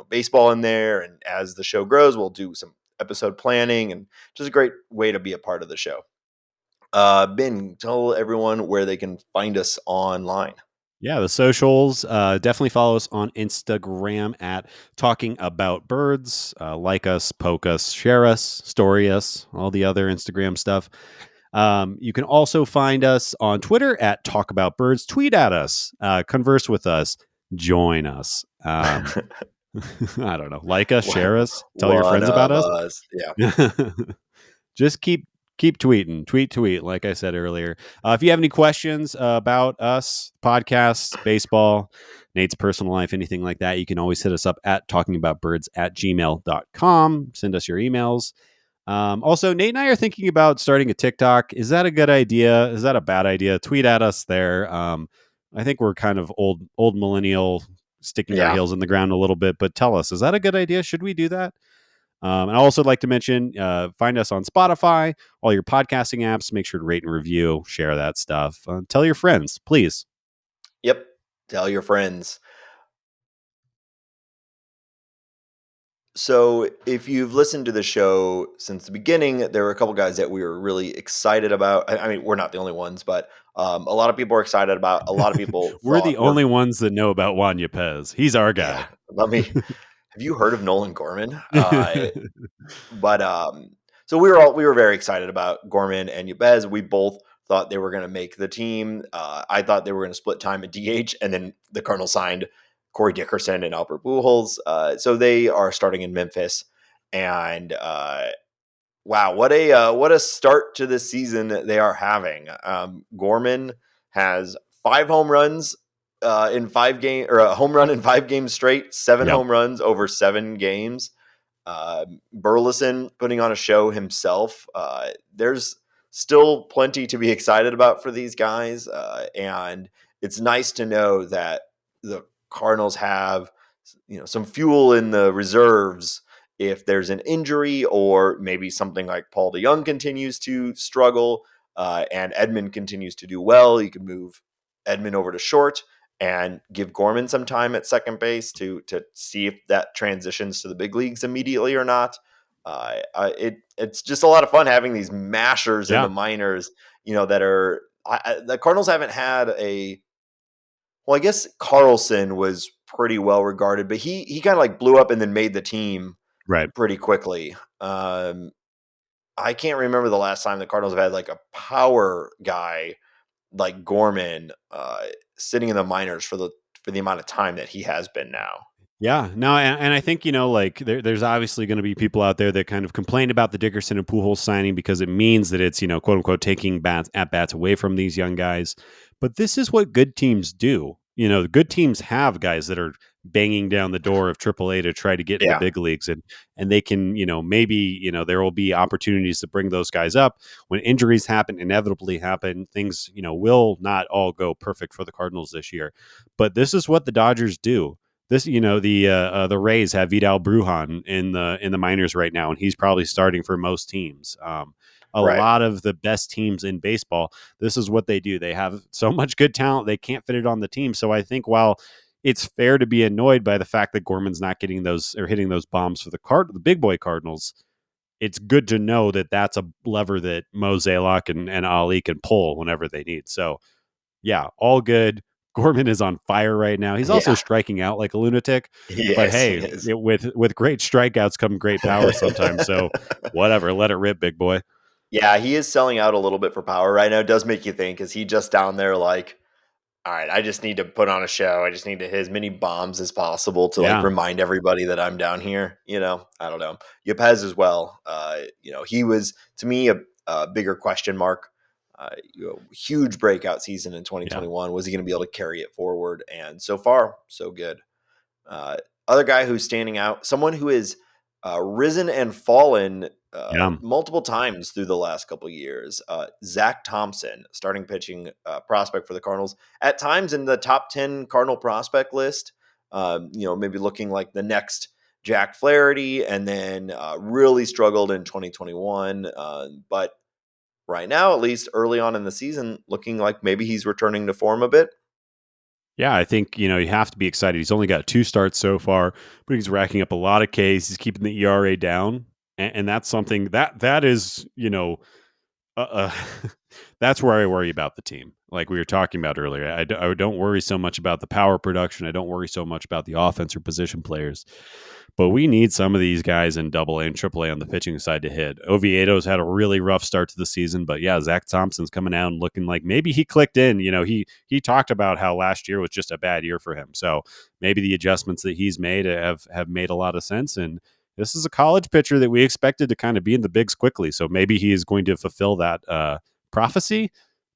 baseball in there, and as the show grows, we'll do some episode planning, and just a great way to be a part of the show. Ben, tell everyone where they can find us online. Yeah, the socials. Definitely follow us on Instagram at Talking About Birds. Like us, poke us, share us, story us, all the other Instagram stuff. You can also find us on Twitter at Talk About Birds. Tweet at us, converse with us, join us. I don't know. Like us, share us, tell your One friends about of us. us. Yeah. Just keep tweeting, tweet, like I said earlier. If you have any questions about us, podcasts, baseball, Nate's personal life, anything like that, you can always hit us up at talkingaboutbirds@gmail.com. Send us your emails. Also, Nate and I are thinking about starting a TikTok. Is that a good idea? Is that a bad idea? Tweet at us there. I think we're kind of old millennial, sticking our Yeah. heels in the ground a little bit, but tell us, is that a good idea? Should we do that? And I also like to mention, find us on Spotify, all your podcasting apps. Make sure to rate and review, share that stuff. Tell your friends, please. Yep. Tell your friends. So, if you've listened to the show since the beginning, there were a couple guys that we were really excited about. I mean, we're not the only ones, but a lot of people are excited about. A lot of people We're the thought were, only ones that know about Juan Yepez. He's our yeah. guy. Let me. Have you heard of Nolan Gorman? But so we were very excited about Gorman and Yabez. We both thought they were going to make the team. I thought they were going to split time at DH, and then the Cardinals signed Corey Dickerson and Albert Pujols. So they are starting in Memphis, and wow, what a start to the season they are having. Gorman has 5 home runs in 5 games, or a home run in 5 games straight, seven Yep. home runs over 7 games. Burleson putting on a show himself. There's still plenty to be excited about for these guys, and it's nice to know that the Cardinals have some fuel in the reserves if there's an injury, or maybe something like Paul DeYoung continues to struggle, and Edman continues to do well. You can move Edman over to short and give Gorman some time at second base to see if that transitions to the big leagues immediately or not. It's just a lot of fun having these mashers in Yeah. the minors. That are the Cardinals haven't had a. Well, I guess Carlson was pretty well regarded, but he kind of like blew up and then made the team Right. pretty quickly. I can't remember the last time the Cardinals have had like a power guy like Gorman sitting in the minors for the amount of time that he has been now. Yeah, no, and I think, like there's obviously going to be people out there that kind of complain about the Dickerson and Pujols signing because it means that it's, quote unquote, taking at bats away from these young guys. But this is what good teams do. The good teams have guys that are banging down the door of AAA to try to get in the Yeah, big leagues, and they can, maybe, there will be opportunities to bring those guys up when injuries happen, inevitably happen. Things, will not all go perfect for the Cardinals this year, but this is what the Dodgers do. This, the Rays have Vidal Brujan in the minors right now, and he's probably starting for most teams. A right. lot of the best teams in baseball, this is what they do. They have so much good talent, they can't fit it on the team. So I think while it's fair to be annoyed by the fact that Gorman's not getting those or hitting those bombs for the big boy Cardinals, it's good to know that that's a lever that Mo Zaylock and Ali can pull whenever they need. So yeah, all good. Gorman is on fire right now. He's also Yeah, striking out like a lunatic, he but is. He hey, is. with great strikeouts come great power sometimes. So whatever, let it rip, big boy. Yeah, he is selling out a little bit for power right now. It does make you think, is he just down there like, all right, I just need to put on a show. I just need to hit as many bombs as possible to like Yeah, remind everybody that I'm down here. I don't know. Yepez as well. He was to me a bigger question mark. Huge breakout season in yeah, 2021. Was he going to be able to carry it forward? And so far, so good. Uh, Other guy who's standing out, someone who is risen and fallen yeah. multiple times through the last couple of years. Zach Thompson, starting pitching prospect for the Cardinals, at times in the top 10 Cardinal prospect list. Maybe looking like the next Jack Flaherty, and then really struggled in 2021. But right now, at least early on in the season, looking like maybe he's returning to form a bit. Yeah, I think, you have to be excited. He's only got 2 starts so far, but he's racking up a lot of Ks. He's keeping the ERA down, and that's something that is, that's where I worry about the team. Like we were talking about earlier, I don't worry so much about the power production. I don't worry so much about the offense or position players. But we need some of these guys in Double A and Triple A on the pitching side to hit. Oviedo's had a really rough start to the season, but yeah, Zach Thompson's coming out and looking like maybe he clicked in. He talked about how last year was just a bad year for him. So maybe the adjustments that he's made have made a lot of sense. And this is a college pitcher that we expected to kind of be in the bigs quickly. So maybe he is going to fulfill that prophecy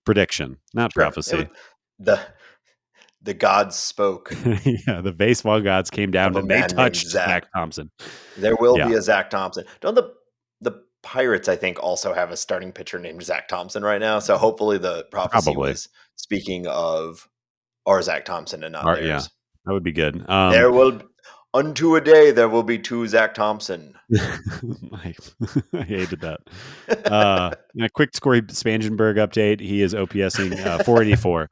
prediction, not Sure, prophecy. the the gods spoke Yeah, the baseball gods came of down a and they man named touched Zach. Zach Thompson. There will Yeah, be a Zach Thompson. Don't the Pirates, I think, also have a starting pitcher named Zach Thompson right now? So hopefully the prophecy probably. was speaking of our Zach Thompson and not Yeah, theirs. that would be good. There will unto a day there will be two Zach Thompson. I, I hated that. A quick Corey Spangenberg update. He is OPSing 484.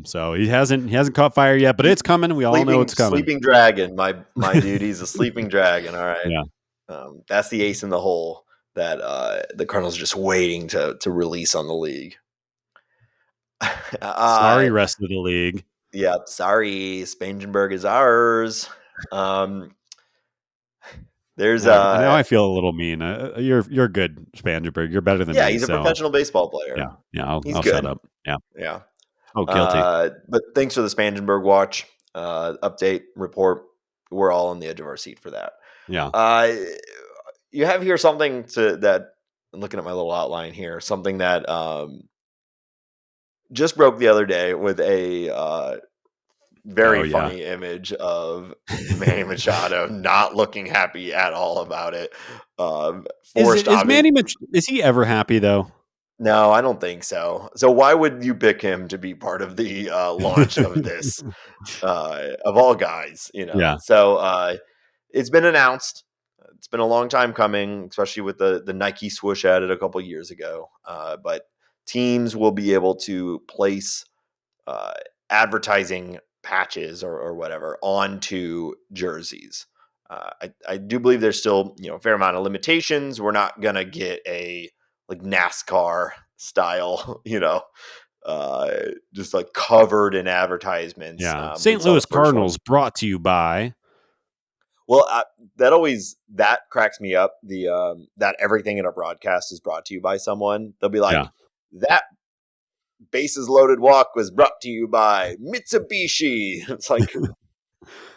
So he hasn't caught fire yet, but it's coming. We all know Sleeping it's coming. sleeping dragon. My dude, he's a sleeping dragon. All right. Yeah. That's the ace in the hole that the Cardinals are just waiting to release on the league. uh, Sorry, rest of the league. Yep. Sorry, Spangenberg is ours. Um, there's Now I feel a little mean. You're good, Spangenberg. You're better than yeah, me. he's a So professional baseball yeah, player. yeah. I'll He's I'll shut good. up. Yeah. Yeah. Oh, guilty. But thanks for the Spangenberg watch update report. We're all on the edge of our seat for that. Yeah. Uh, you have here something to that. I'm looking at my little outline here. Something that just broke the other day with a Oh very yeah. funny image of Manny Machado not looking happy at all about it. Forced obvious. Is he ever happy though? No, I don't think so. So why would you pick him to be part of the launch of this? Of all guys, Yeah. So it's been announced. It's been a long time coming, especially with the Nike swoosh added a couple years ago. But teams will be able to place uh, advertising patches or whatever onto jerseys. I do believe there's still a fair amount of limitations. We're not gonna get a like NASCAR style, uh, just like covered in advertisements. Yeah. We St. saw the Louis first one. Cardinals brought to you by. Well, that cracks me up. That everything in a broadcast is brought to you by someone. They'll be Yeah. like, that bases loaded walk was brought to you by Mitsubishi. It's like,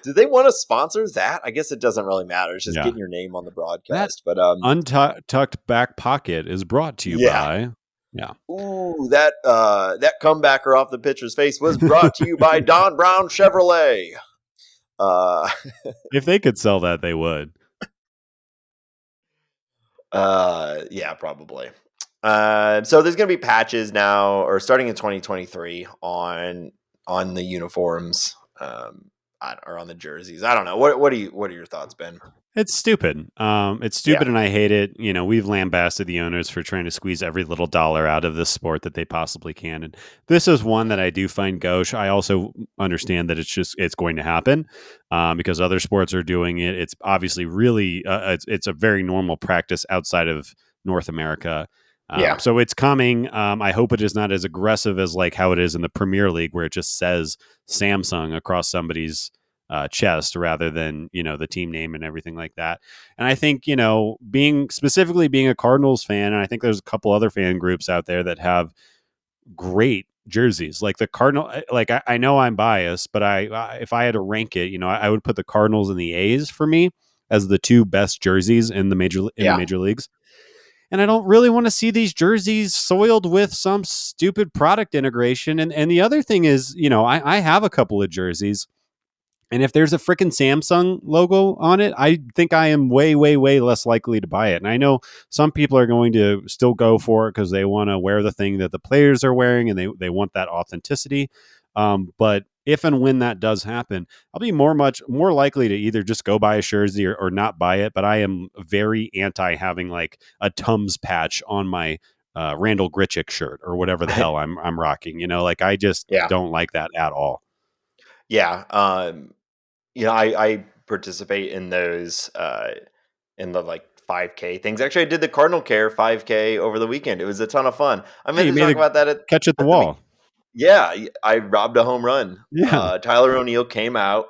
do they want to sponsor that? I guess it doesn't really matter. It's just Yeah. getting your name on the That broadcast. But untucked back pocket is brought to you yeah, by. Yeah. Ooh, that comebacker off the pitcher's face was brought to you by Don Brown Chevrolet. Uh, If they could sell that, they would. yeah, probably. So there's going to be patches now, or starting in 2023 on the uniforms, or on the jerseys. I don't know. What are your thoughts, Ben? It's stupid. It's Yeah, stupid, and I hate it. You know, we've lambasted the owners for trying to squeeze every little dollar out of this sport that they possibly can, and this is one that I do find gauche. I also understand that it's going to happen because other sports are doing it. It's obviously really it's a very normal practice outside of North America. yeah, So it's coming. I hope it is not as aggressive as like how it is in the Premier League, where it just says Samsung across somebody's chest rather than the team name and everything like that. And I think being a Cardinals fan, and I think there's a couple other fan groups out there that have great jerseys. Like the Cardinal, like I know I'm biased, but if I had to rank it, I would put the Cardinals and the A's for me as the two best jerseys in the yeah. major leagues. And I don't really want to see these jerseys soiled with some stupid product integration. And the other thing is, I have a couple of jerseys, and if there's a freaking Samsung logo on it, I think I am way, way, way less likely to buy it. And I know some people are going to still go for it because they want to wear the thing that the players are wearing and they want that authenticity. But if and when that does happen, I'll be much more likely to either just go buy a jersey or not buy it. But I am very anti having like a Tums patch on my Randall Grichuk shirt or whatever the hell I'm rocking. Like I just Yeah, don't like that at all. yeah. I participate in those in the like 5K things. Actually, I did the Cardinal Care 5K over the weekend. It was a ton of fun. I Hey, meant you to made talk a about that catch at the at the wall. yeah. I robbed a home run. Yeah. Tyler O'Neill came out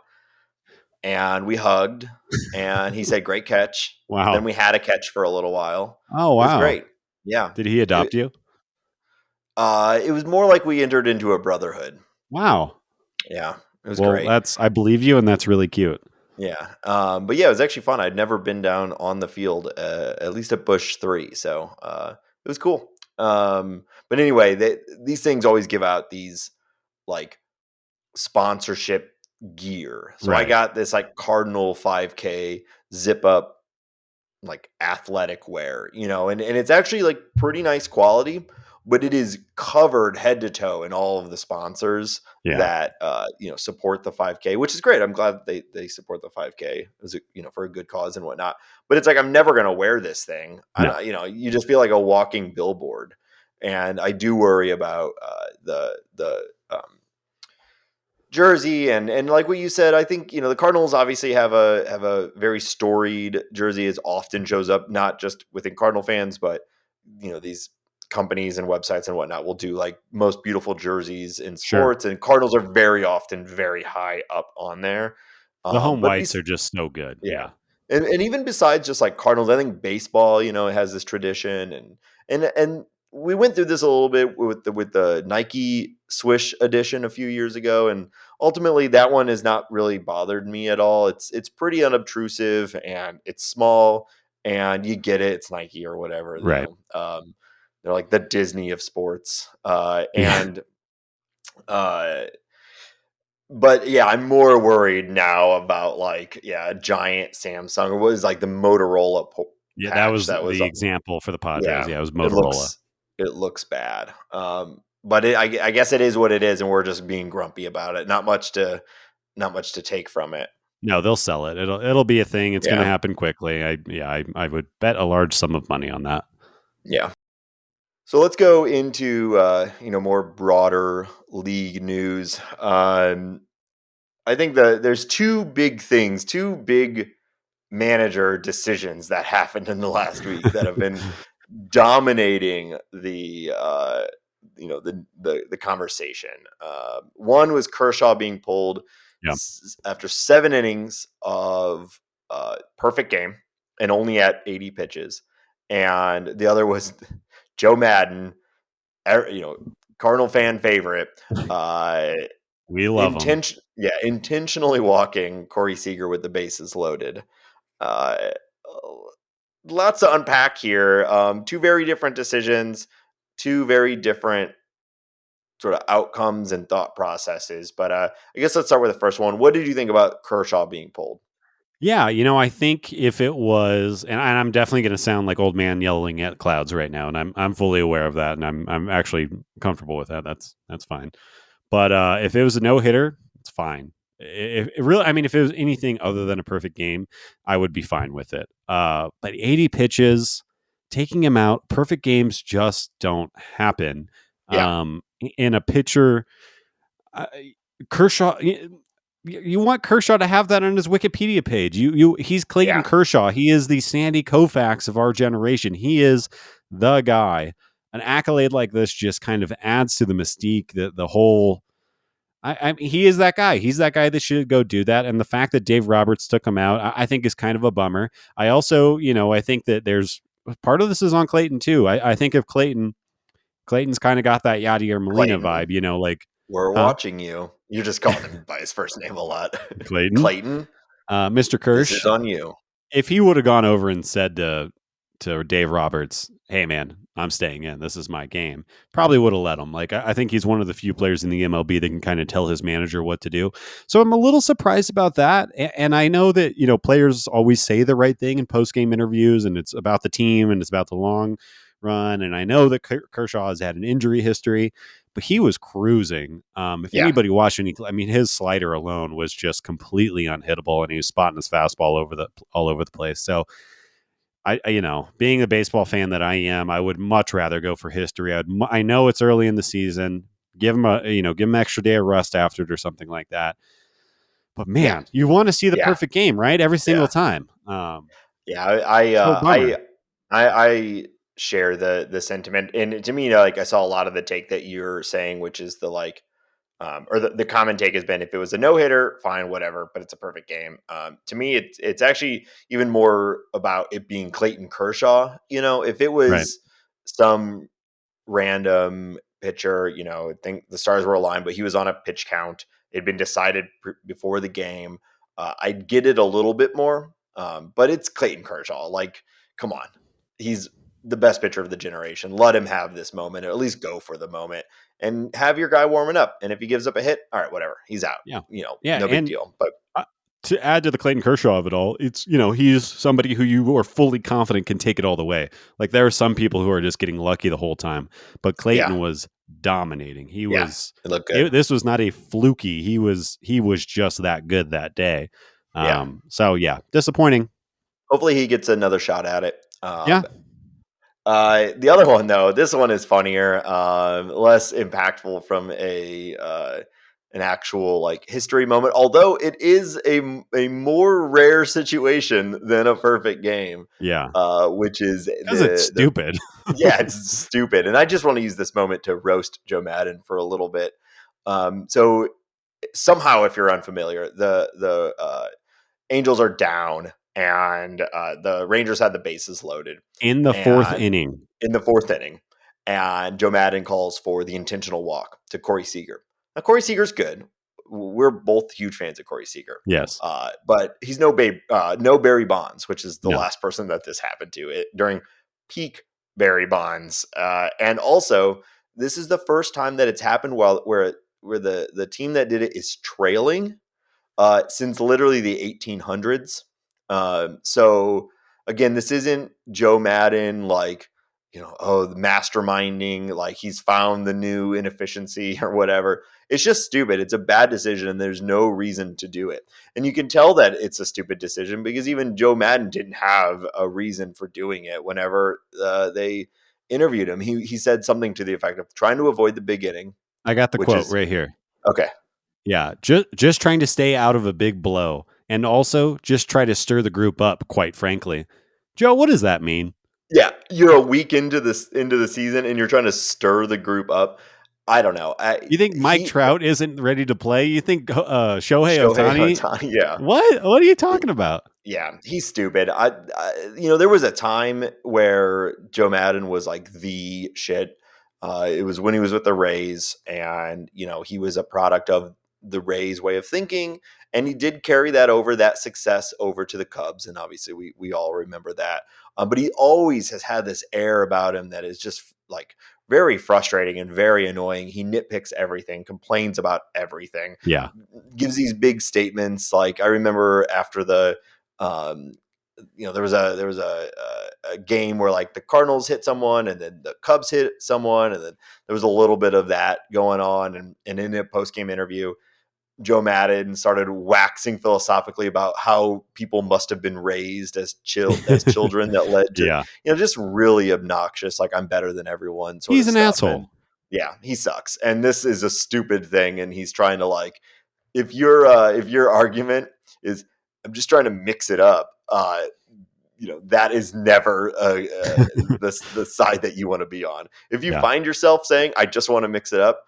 and we hugged, and he said, "Great catch." Then Wow. we had a catch for a little while. Oh, It was wow. great. Yeah. Did he It, adopt you? it was more like we entered into a brotherhood. Wow. Yeah, it was Well, great. I believe you, and that's really cute. Yeah, but yeah, it was actually fun. I'd never been down on the field, at least at Bush 3, so it was cool. But anyway, these things always give out these like sponsorship gear. So I Right. got this like Cardinal 5K zip up like athletic wear, and it's actually like pretty nice quality, but it is covered head to toe in all of the sponsors Yeah. that support the 5K, which is great. I'm glad that they support the 5K as for a good cause and whatnot. But it's like I'm never gonna wear this thing. I No. don't, you just feel like a walking billboard, and I do worry about the jersey and like what you said. I think the Cardinals obviously have a very storied jersey. It often shows up not just within Cardinal fans, but these companies and websites and whatnot will do like most beautiful jerseys in Sure. sports, and Cardinals are very often very high up on there. The home But whites are just so good. yeah. Yeah. And even besides just like Cardinals, I think baseball, has this tradition, and we went through this a little bit with the Nike Swish edition a few years ago, and ultimately that one has not really bothered me at all. It's pretty unobtrusive and it's small, and you get it. It's Nike or whatever, Right. they're like the Disney of sports. Yeah. And uh but yeah, I'm more worried now about like a giant Samsung, or what is like the Motorola Yeah. That patch was that was the example for the Padres. yeah, Yeah. It was it Motorola. looks it looks bad. But I guess it is what it is, and we're just being grumpy about it. Not much to take from it. No, they'll sell it. It'll be a thing. It's going to Yeah, happen quickly. I would bet a large sum of money on that. yeah. So let's go into more broader league news. I think there's two big manager decisions that happened in the last week that have been dominating the conversation. One was Kershaw being pulled Yeah. after 7 innings of perfect game and only at 80 pitches, and the other was Joe Madden, Cardinal fan favorite. Uh, We love them. intentionally walking Corey Seager with the bases loaded. Uh, Lots to unpack here. Two very different decisions. two very different sort of outcomes and thought processes. But I guess let's start with the first one. What did you think about Kershaw being pulled? Yeah, I think if it was, and I'm definitely going to sound like old man yelling at clouds right now, and I'm fully aware of that, and I'm actually comfortable with that. That's fine. But if it was a no hitter, it's fine. If it really, I mean, if it was anything other than a perfect game, I would be fine with it. But 80 pitches, taking him out, perfect games just don't happen. Yeah, In a pitcher, uh, Kershaw. You want Kershaw to have that on his Wikipedia page. He's Clayton yeah, Kershaw. He is the Sandy Koufax of our generation. He is the guy. An accolade like this just kind of adds to the mystique, the whole. He is that guy. He's that guy that should go do that. And the fact that Dave Roberts took him out, I think is kind of a bummer. I also, I think that there's part of this is on Clayton too. I think if Clayton's kind of got that Yadier Molina Clayton. vibe, like, We're huh? watching you. You're just calling him by his first name a lot. Clayton, Clayton, Mr. this is Kirsch. on you. If he would have gone over and said to Dave Roberts, "Hey man, I'm staying in. This is my game," probably would have let him. Like I think he's one of the few players in the MLB that can kind of tell his manager what to do. So I'm a little surprised about that. And I know that players always say the right thing in post game interviews, and it's about the team and it's about the long run. And I know that Kershaw has had an injury history, but he was cruising. If Yeah, anybody watched any, I mean, his slider alone was just completely unhittable, and he was spotting his fastball all over the place. So being a baseball fan that I am, I would much rather go for history. I know it's early in the season. Give him give him an extra day of rust after it or something like that. But yeah, man, you want to see the yeah, perfect game, right? Every single yeah, time. yeah. So bummer. I share the sentiment, and to me, like I saw a lot of the take that you're saying, which is the like, or the common take has been if it was a no hitter, fine, whatever, but it's a perfect game. To me, it's actually even more about it being Clayton Kershaw. If it Right. was some random pitcher. I think the stars were aligned, but he was on a pitch count. It had been decided before the game. I'd get it a little bit more, but it's Clayton Kershaw. Like, come on, he's the best pitcher of the generation. Let him have this moment, or at least go for the moment, and have your guy warming up. And if he gives up a hit, all right, whatever, he's out. Yeah. Yeah. No big And deal. But uh, to add to the Clayton Kershaw of it all, it's, he's somebody who you are fully confident can take it all the way. Like there are some people who are just getting lucky the whole time, but yeah, Clayton was dominating. yeah, it looked good. This was not a fluky. He was just that good that day. Yeah, So yeah, disappointing. hopefully he gets another shot at it. Yeah. The other one, though, this one is funnier, less impactful from an actual like history moment. Although it is a more rare situation than a perfect game, Yeah. which is Because it's the stupid. yeah, it's stupid. And I just want to use this moment to roast Joe Madden for a little bit. So somehow, if you're unfamiliar, the Angels are down, and the Rangers had the bases loaded, In the fourth and inning. in the fourth inning, and Joe Madden calls for the intentional walk to Corey Seager. Now, Corey Seager's good. We're both huge fans of Corey Seager, Yes. but he's no Barry Bonds, which is the No. last person that this happened to during peak Barry Bonds, and also this is the first time that it's happened where the team that did it is trailing since literally the 1800s. So again, this isn't Joe Madden like, the masterminding, like he's found the new inefficiency or whatever. It's just stupid. It's a bad decision, and there's no reason to do it. And you can tell that it's a stupid decision because even Joe Madden didn't have a reason for doing it. Whenever they interviewed him, he said something to the effect of trying to avoid the big inning, I got the which quote is right here. okay. Yeah, just trying to stay out of a big blow, and also just try to stir the group up. Quite frankly, Joe, what does that mean? Yeah, you're a week into the season and you're trying to stir the group up. I don't know. You think Mike He Trout isn't ready to play? You think Shohei Shohei Otani? Ohtani, yeah. What are you talking about? Yeah, he's stupid. There was a time where Joe Madden was like the shit. It was when he was with the Rays, and he was a product of the Rays' way of thinking, and he did carry that success over to the Cubs, and obviously we all remember that. But he always has had this air about him that is just like very frustrating and very annoying. He nitpicks everything, complains about everything, Yeah. gives these big statements. Like I remember after the, um, there was a game where like the Cardinals hit someone and then the Cubs hit someone, and then there was a little bit of that going on. And in a post game interview, Joe Madden started waxing philosophically about how people must have been raised as children that led to, Yeah. just really obnoxious, like I'm better than everyone sort of He's an stuff. And asshole. yeah, he sucks. And this is a stupid thing. And he's trying to like, if your argument is I'm just trying to mix it up, that is never the side that you want to be on. If you Yeah. find yourself saying I just want to mix it up,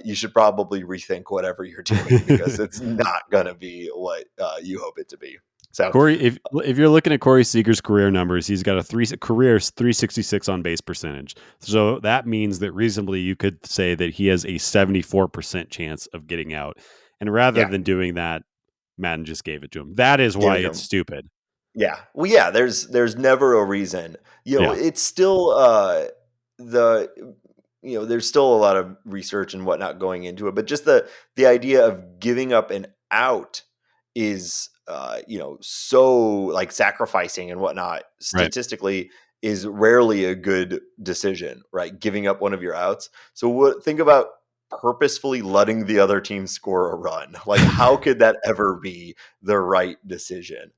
you should probably rethink whatever you're doing, because it's not going to be what you hope it to be. So Corey, if you're looking at Corey Seager's career numbers, he's got a career 366 on base percentage. So that means that reasonably you could say that he has a 74% chance of getting out. And rather yeah, than doing that, Madden just gave it to him. That is gave why it to it's him. stupid. Yeah. Well, yeah, there's never a reason. Yeah. It's still the there's still a lot of research and whatnot going into it, but just the idea of giving up an out is so like sacrificing and whatnot Right. statistically is rarely a good decision, right? Giving up one of your outs. So think about purposefully letting the other team score a run. Like how could that ever be the right decision?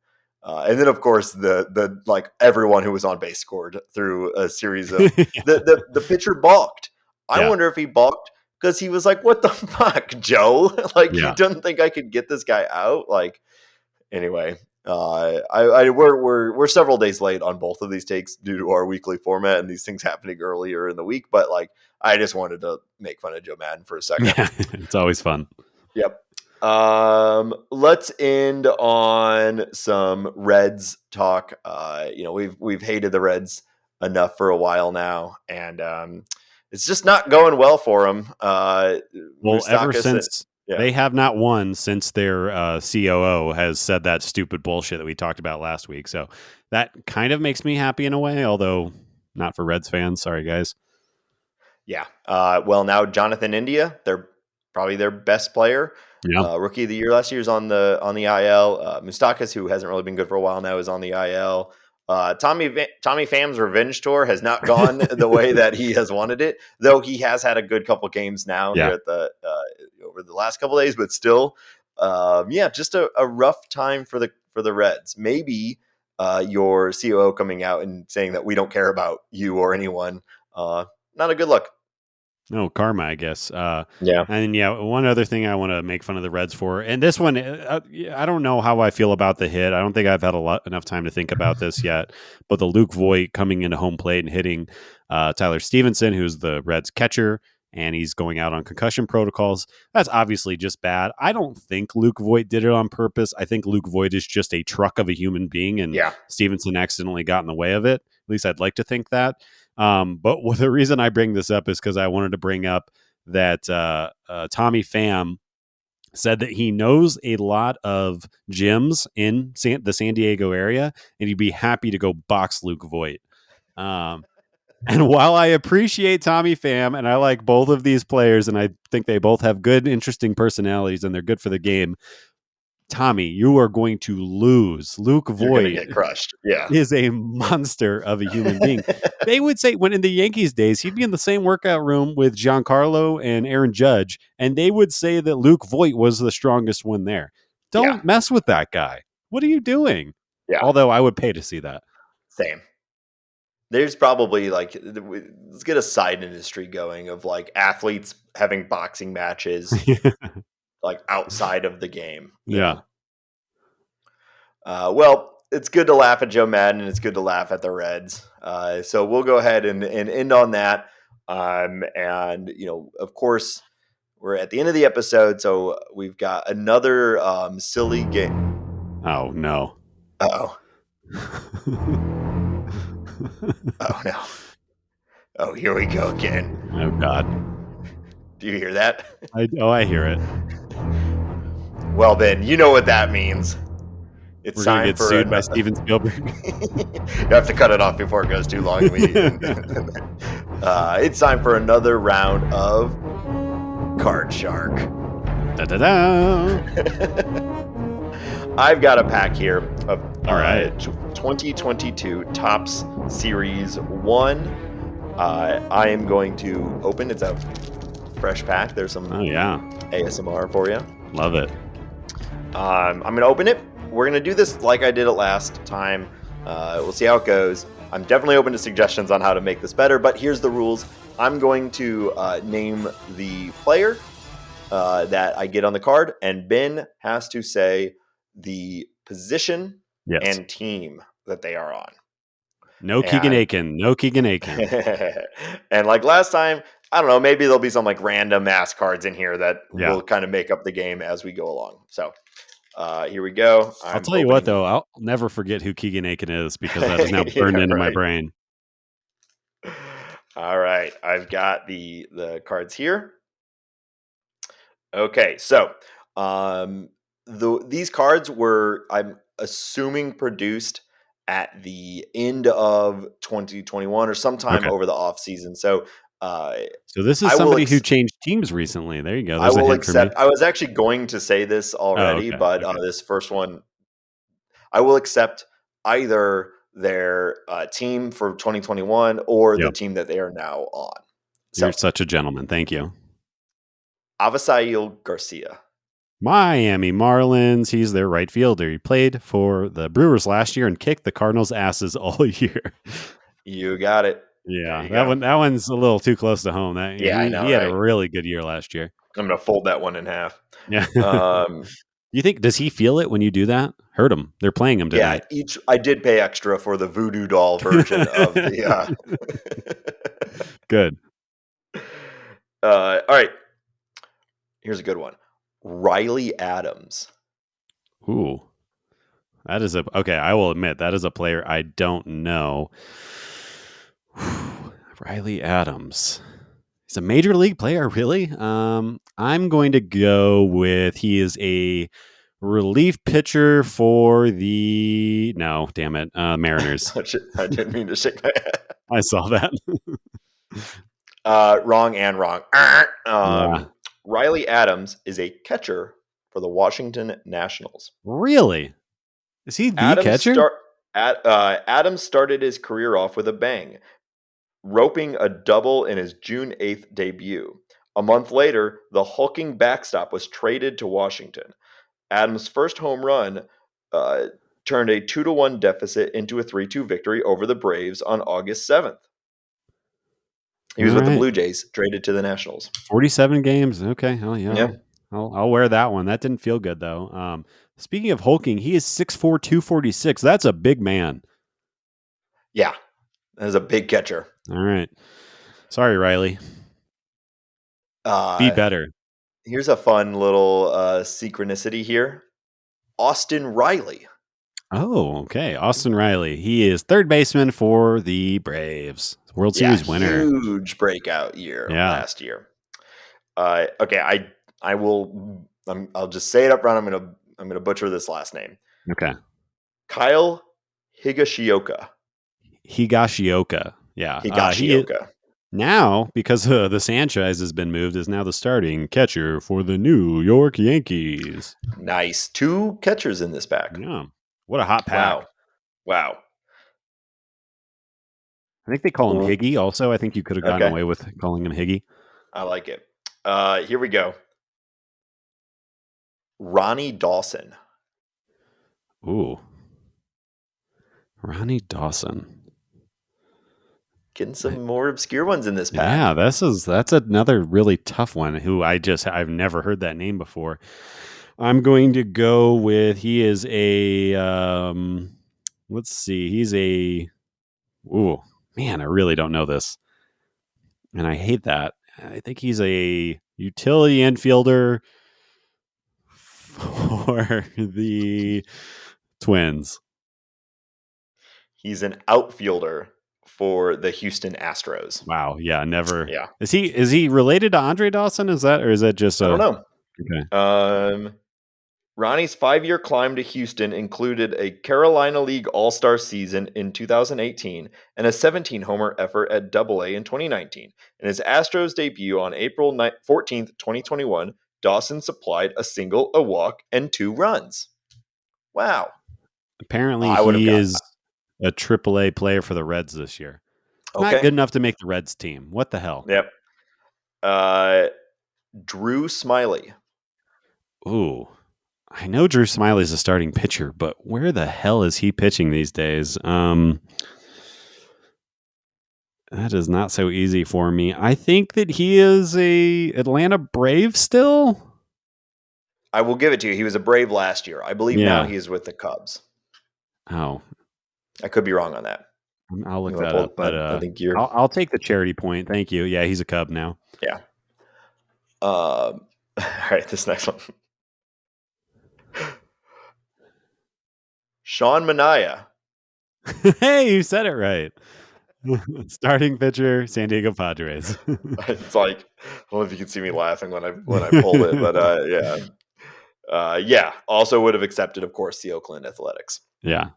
And then, of course, the like everyone who was on base scored through a series of the pitcher balked. I Yeah. wonder if he balked because he was like, "What the fuck, Joe? Like you Yeah. didn't think I could get this guy out?" Like anyway, we're several days late on both of these takes due to our weekly format and these things happening earlier in the week. But like, I just wanted to make fun of Joe Madden for a second. Yeah. It's always fun. Yep. Let's end on some Reds talk. We've hated the Reds enough for a while now, and it's just not going well for them. Well, ever Moustakas, since yeah, they have not won since their COO has said that stupid bullshit that we talked about last week. So that kind of makes me happy in a way, although not for Reds fans. Sorry, guys. yeah. Well, now Jonathan India, they're probably their best player. Yeah. Rookie of the year last year is on the IL. Moustakas, who hasn't really been good for a while now, is on the IL. Tommy Pham's revenge tour has not gone the way that he has wanted it, though he has had a good couple games now here Yeah. at the over the last couple days. But still, just a rough time for the Reds. Maybe your COO coming out and saying that we don't care about you or anyone, not a good look. No, karma, I guess. Yeah. And yeah, one other thing I want to make fun of the Reds for, and this one, I don't know how I feel about the hit. I don't think I've had enough time to think about this yet. But the Luke Voigt coming into home plate and hitting Tyler Stevenson, who's the Reds catcher, and he's going out on concussion protocols. That's obviously just bad. I don't think Luke Voigt did it on purpose. I think Luke Voigt is just a truck of a human being, and Yeah. Stevenson accidentally got in the way of it. At least I'd like to think that. But the reason I bring this up is because I wanted to bring up that Tommy Pham said that he knows a lot of gyms in the San Diego area, and he'd be happy to go box Luke Voigt. And while I appreciate Tommy Pham and I like both of these players, and I think they both have good, interesting personalities and they're good for the game, Tommy, you are going to lose. Luke You're going to Voigt get crushed. Yeah. is a monster of a human being. They would say when in the Yankees days, he'd be in the same workout room with Giancarlo and Aaron Judge, and they would say that Luke Voigt was the strongest one there. Yeah. Don't mess with that guy. What are you doing? Yeah. Although I would pay to see that. Same. There's probably like, let's get a side industry going of like athletes having boxing matches like outside of the game. Yeah. Well, it's good to laugh at Joe Madden and it's good to laugh at the Reds. So we'll go ahead and end on that. And of course, we're at the end of the episode, so we've got another silly game. Oh no. Uh-oh. Oh no. Oh, here we go again. Oh God. Do you hear that? I hear it. Well, then, you know what that means. It's We're gonna time get for sued by Steven Spielberg. You have to cut it off before it goes too long. It's time for another round of Card Shark. Da-da-da. I've got a pack here of All right. 2022 Topps Series 1. I am going to open. It's a fresh pack. There's some ASMR for you. Love it. I'm going to open it. We're going to do this like I did it last time. We'll see how it goes. I'm definitely open to suggestions on how to make this better, but here's the rules. I'm going to name the player that I get on the card, and Ben has to say the position and team that they are on. No Keegan Aiken. No Keegan Aiken. And like last time, I don't know, maybe there'll be some like random ass cards in here that will kind of make up the game as we go along. So here we go. I'll tell you what, though, I'll never forget who Keegan Aiken is because that is now burned into my brain. All right. I've got the cards here. Okay. So these cards were, I'm assuming, produced at the end of 2021 or sometime over the off season. So this is somebody who changed teams recently. There you go. There's I will a hint accept. for me. I was actually going to say this already, but this first one, I will accept either their team for 2021 or the team that they are now on. You're such a gentleman. Thank you. Avisail Garcia. Miami Marlins. He's their right fielder. He played for the Brewers last year and kicked the Cardinals' asses all year. You got it. Yeah, that one's a little too close to home. I know, he had a really good year last year. I'm gonna fold that one in half. Yeah. You think, does he feel it when you do that? Hurt him. They're playing him tonight. Yeah, I did pay extra for the voodoo doll version of the. Good. All right. Here's a good one. Riley Adams. Ooh. That is okay, I will admit, that is a player I don't know. Riley Adams. He's a major league player, really? I'm going to go with he is a relief pitcher for the Mariners. I didn't mean to shake my head. I saw that. Wrong. Riley Adams is a catcher for the Washington Nationals. Really? Is he the catcher? Adams started his career off with a bang, roping a double in his June 8th debut. A month later, the hulking backstop was traded to Washington. Adams' first home run turned a 2-1 deficit into a 3-2 victory over the Braves on August 7th. He was with the Blue Jays, traded to the Nationals. 47 games. Okay. Oh, yeah. I'll wear that one. That didn't feel good, though. Speaking of hulking, he is 6'4", 246. That's a big man. Yeah. That is a big catcher. All right. Sorry, Riley. Be better. Here's a fun little synchronicity here. Austin Riley. Oh, okay. Austin Riley. He is third baseman for the Braves. World Series winner. Huge breakout year last year. Okay, I will. I'll just say it up front. I'm gonna butcher this last name. Okay. Kyle Higashioka. Yeah. Higashioka. Now, because the Sanchez has been moved, is now the starting catcher for the New York Yankees. Nice. 2 catchers in this pack. Yeah. What a hot pack. Wow. I think they call him Higgy also. I think you could have gotten away with calling him Higgy. I like it. Here we go. Ronnie Dawson. Ooh. Ronnie Dawson. Getting some more obscure ones in this pack. Yeah, that's another really tough one who I've never heard that name before. I'm going to go with he is a let's see. He's a ooh, man, I really don't know this. And I hate that. I think he's a utility infielder for the Twins. He's an outfielder for the Houston Astros. Wow. Yeah. Never. Yeah. Is he related to Andre Dawson? Is that just? I don't know. Okay. Ronnie's 5-year climb to Houston included a Carolina League All-Star season in 2018 and a 17-homer effort at Double-A in 2019. In his Astros debut on April 14th, 2021, Dawson supplied a single, a walk, and 2 runs. Wow. Apparently, I would have he gotten is a AAA player for the Reds this year. that. Not Okay. good enough to make the Reds team. What the hell? Yep. Drew Smiley. Ooh. I know Drew Smiley's a starting pitcher, but where the hell is he pitching these days? That is not so easy for me. I think that he is a Atlanta Brave still. I will give it to you. He was a Brave last year. I believe now Yeah. he is with the Cubs. Oh, I could be wrong on that. I'll look You want that to up. pull? But I think you're. I'll take the charity point. Thank you. Yeah, he's a Cub now. Yeah. All right. This next one. Sean Manaea. Hey, you said it right. Starting pitcher, San Diego Padres. It's like, I don't know if you can see me laughing when I pulled it, but yeah. Yeah. Also would have accepted, of course, the Oakland Athletics. Yeah.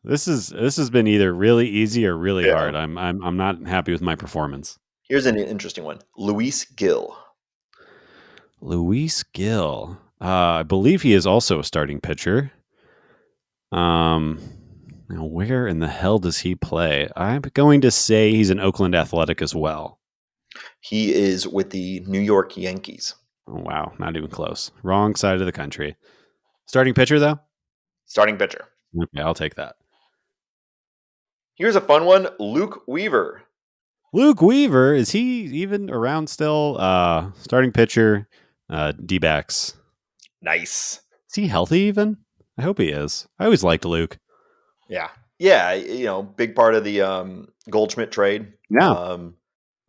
This has been either really easy or really Yeah. hard. I'm not happy with my performance. Here's an interesting one. Luis Gil. Luis Gil. I believe he is also a starting pitcher. Now where in the hell does he play? I'm going to say he's an Oakland Athletic as well. He is with the New York Yankees. Oh, wow, not even close. Wrong side of the country. Starting pitcher though? Starting pitcher. Okay, I'll take that. Here's a fun one. Luke Weaver. Luke Weaver, is he even around still? Starting pitcher, D-backs. Nice. Is he healthy even? I hope he is. I always liked Luke. Yeah. Yeah. Big part of the Goldschmidt trade. Yeah.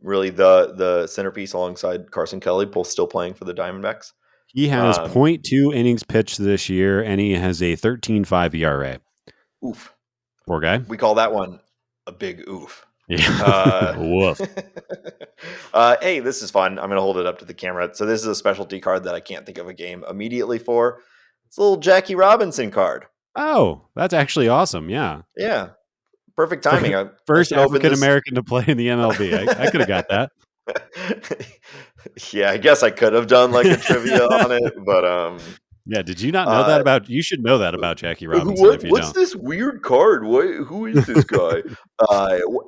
Really the centerpiece alongside Carson Kelly, both still playing for the Diamondbacks. He has 0.2 innings pitched this year, and he has a 13.5 ERA. Oof. Poor guy. We call that one a big oof. Yeah. Woof. Hey, this is fun. I'm going to hold it up to the camera. So this is a specialty card that I can't think of a game immediately for. It's a little Jackie Robinson card. Oh, that's actually awesome. Yeah. Yeah. Perfect timing. First African American to play in the MLB. I could have got that. Yeah, I guess I could have done like a trivia on it, but yeah, did you not know that about? You should know that about Jackie Robinson. What's this weird card? Who is this guy?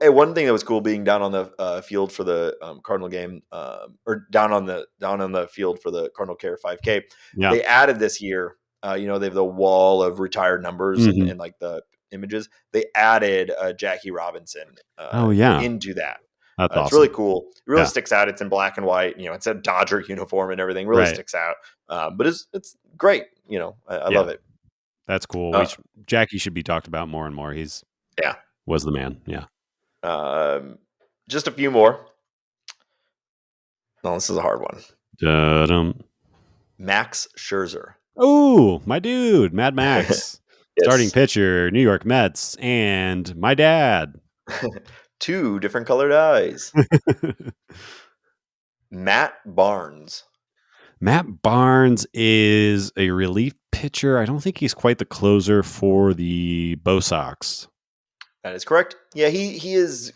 One thing that was cool being down on the field for the Cardinal game, or down on the field for the Cardinal Care 5K. Yeah. They added this year. They have the wall of retired numbers and like the images. They added Jackie Robinson. Into that. That's awesome. It's really cool. It really sticks out. It's in black and white. It's a Dodger uniform and everything. Really sticks out. But it's great. I love it. That's cool. Jackie should be talked about more and more. He's was the man. Yeah. Just a few more. No, this is a hard one. Da-dum. Max Scherzer. Oh, my dude, Mad Max. Yes. Starting pitcher, New York Mets, and my dad. 2 different colored eyes. Matt Barnes. Matt Barnes is a relief pitcher. I don't think he's quite the closer for the Bo Sox. That is correct. Yeah, he is.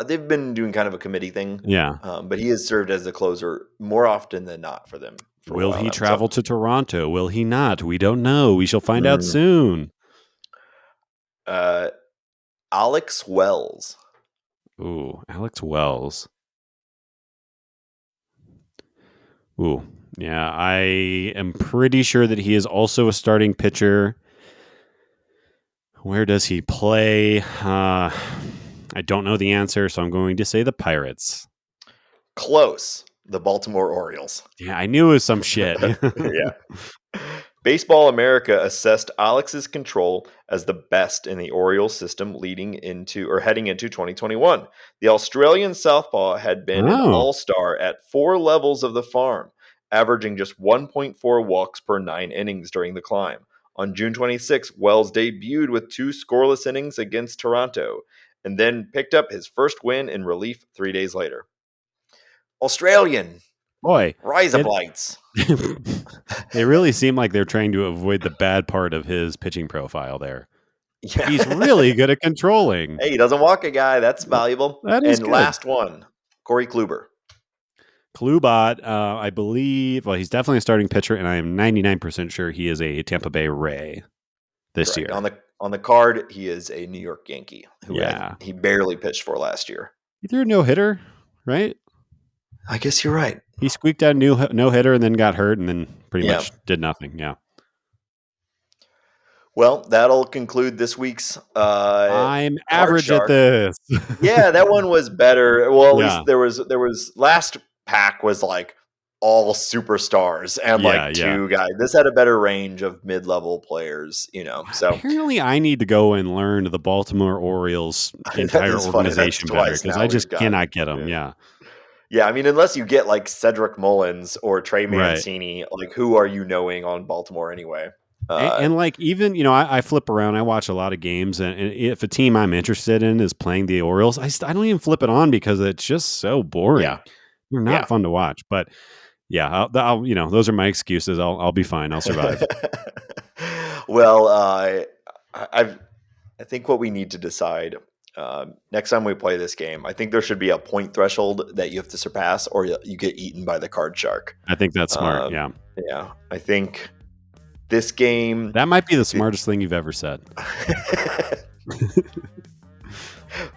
They've been doing kind of a committee thing. Yeah. But he has served as the closer more often than not for them. Will he travel to Toronto? Will he not? We don't know. We shall find out soon. Alex Wells. Ooh, Alex Wells. Ooh, yeah, I am pretty sure that he is also a starting pitcher. Where does he play? I don't know the answer, so I'm going to say the Pirates. Close. The Baltimore Orioles. Yeah, I knew it was some shit. Yeah. Baseball America assessed Alex's control as the best in the Orioles system heading into 2021. The Australian southpaw had been an all-star at 4 levels of the farm, averaging just 1.4 walks per 9 innings during the climb. On June 26, Wells debuted with 2 scoreless innings against Toronto, and then picked up his first win in relief 3 days later. Australian. Boy, Rise of Lights. they really seem like they're trying to avoid the bad part of his pitching profile there. Yeah. He's really good at controlling. Hey, he doesn't walk a guy. That's valuable. That is And good. last one, Corey Kluber. Klubot, I believe, well, he's definitely a starting pitcher, and I am 99% sure he is a Tampa Bay Ray this Correct. year. On the card, he is a New York Yankee who he barely pitched for last year. He threw a no-hitter, right? I guess you're right. He squeaked out a no-hitter and then got hurt and then pretty much did nothing. Yeah. Well, that'll conclude this week's I'm Card average Shark. at this. Yeah, that one was better. Well, at Yeah. least there was last pack was like all superstars and like two guys. This had a better range of mid-level players, So apparently I need to go and learn the Baltimore Orioles entire organization better because I just cannot get them. Yeah. Yeah, I mean, unless you get like Cedric Mullins or Trey Mancini, like who are you knowing on Baltimore anyway? And like even I flip around. I watch a lot of games, and if a team I'm interested in is playing the Orioles, I don't even flip it on because it's just so boring. Yeah, they're not fun to watch. But yeah, I'll those are my excuses. I'll be fine. I'll survive. Well, I think what we need to decide next time we play this game, I think there should be a point threshold that you have to surpass, or you get eaten by the card shark. I think that's smart. Yeah, I think. This game... That might be the smartest thing you've ever said.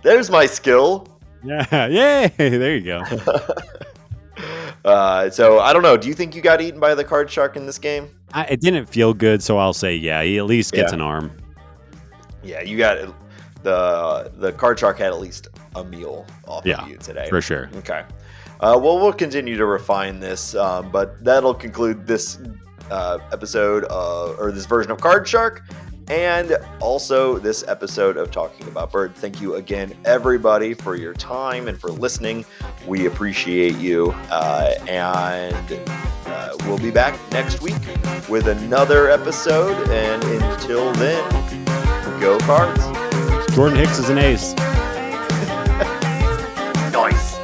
There's my skill. Yeah. Yay. There you go. So, I don't know. Do you think you got eaten by the card shark in this game? It didn't feel good, so I'll say yeah. He at least gets an arm. Yeah, you got... The card shark had at least a meal off of you today. For sure. Okay. Well, we'll continue to refine this, but that'll conclude this... episode or this version of Card Shark, and also this episode of Talking About Bird. Thank you again, everybody, for your time and for listening. We appreciate you, and we'll be back next week with another episode. And until then, go Cards. Jordan Hicks is an ace. Nice.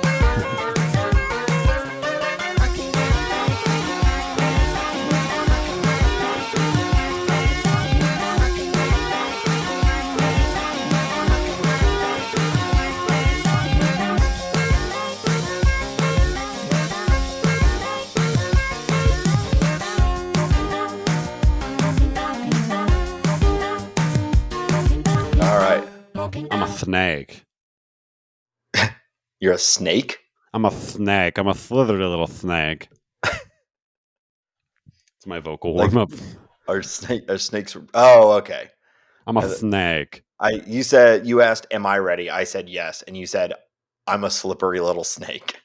I'm a snake. You're a snake? I'm a snake. I'm a slithery little snake. It's my vocal warm up. Are snakes? Oh, okay. I'm a snake. You asked, "Am I ready?" I said yes, and you said, "I'm a slippery little snake."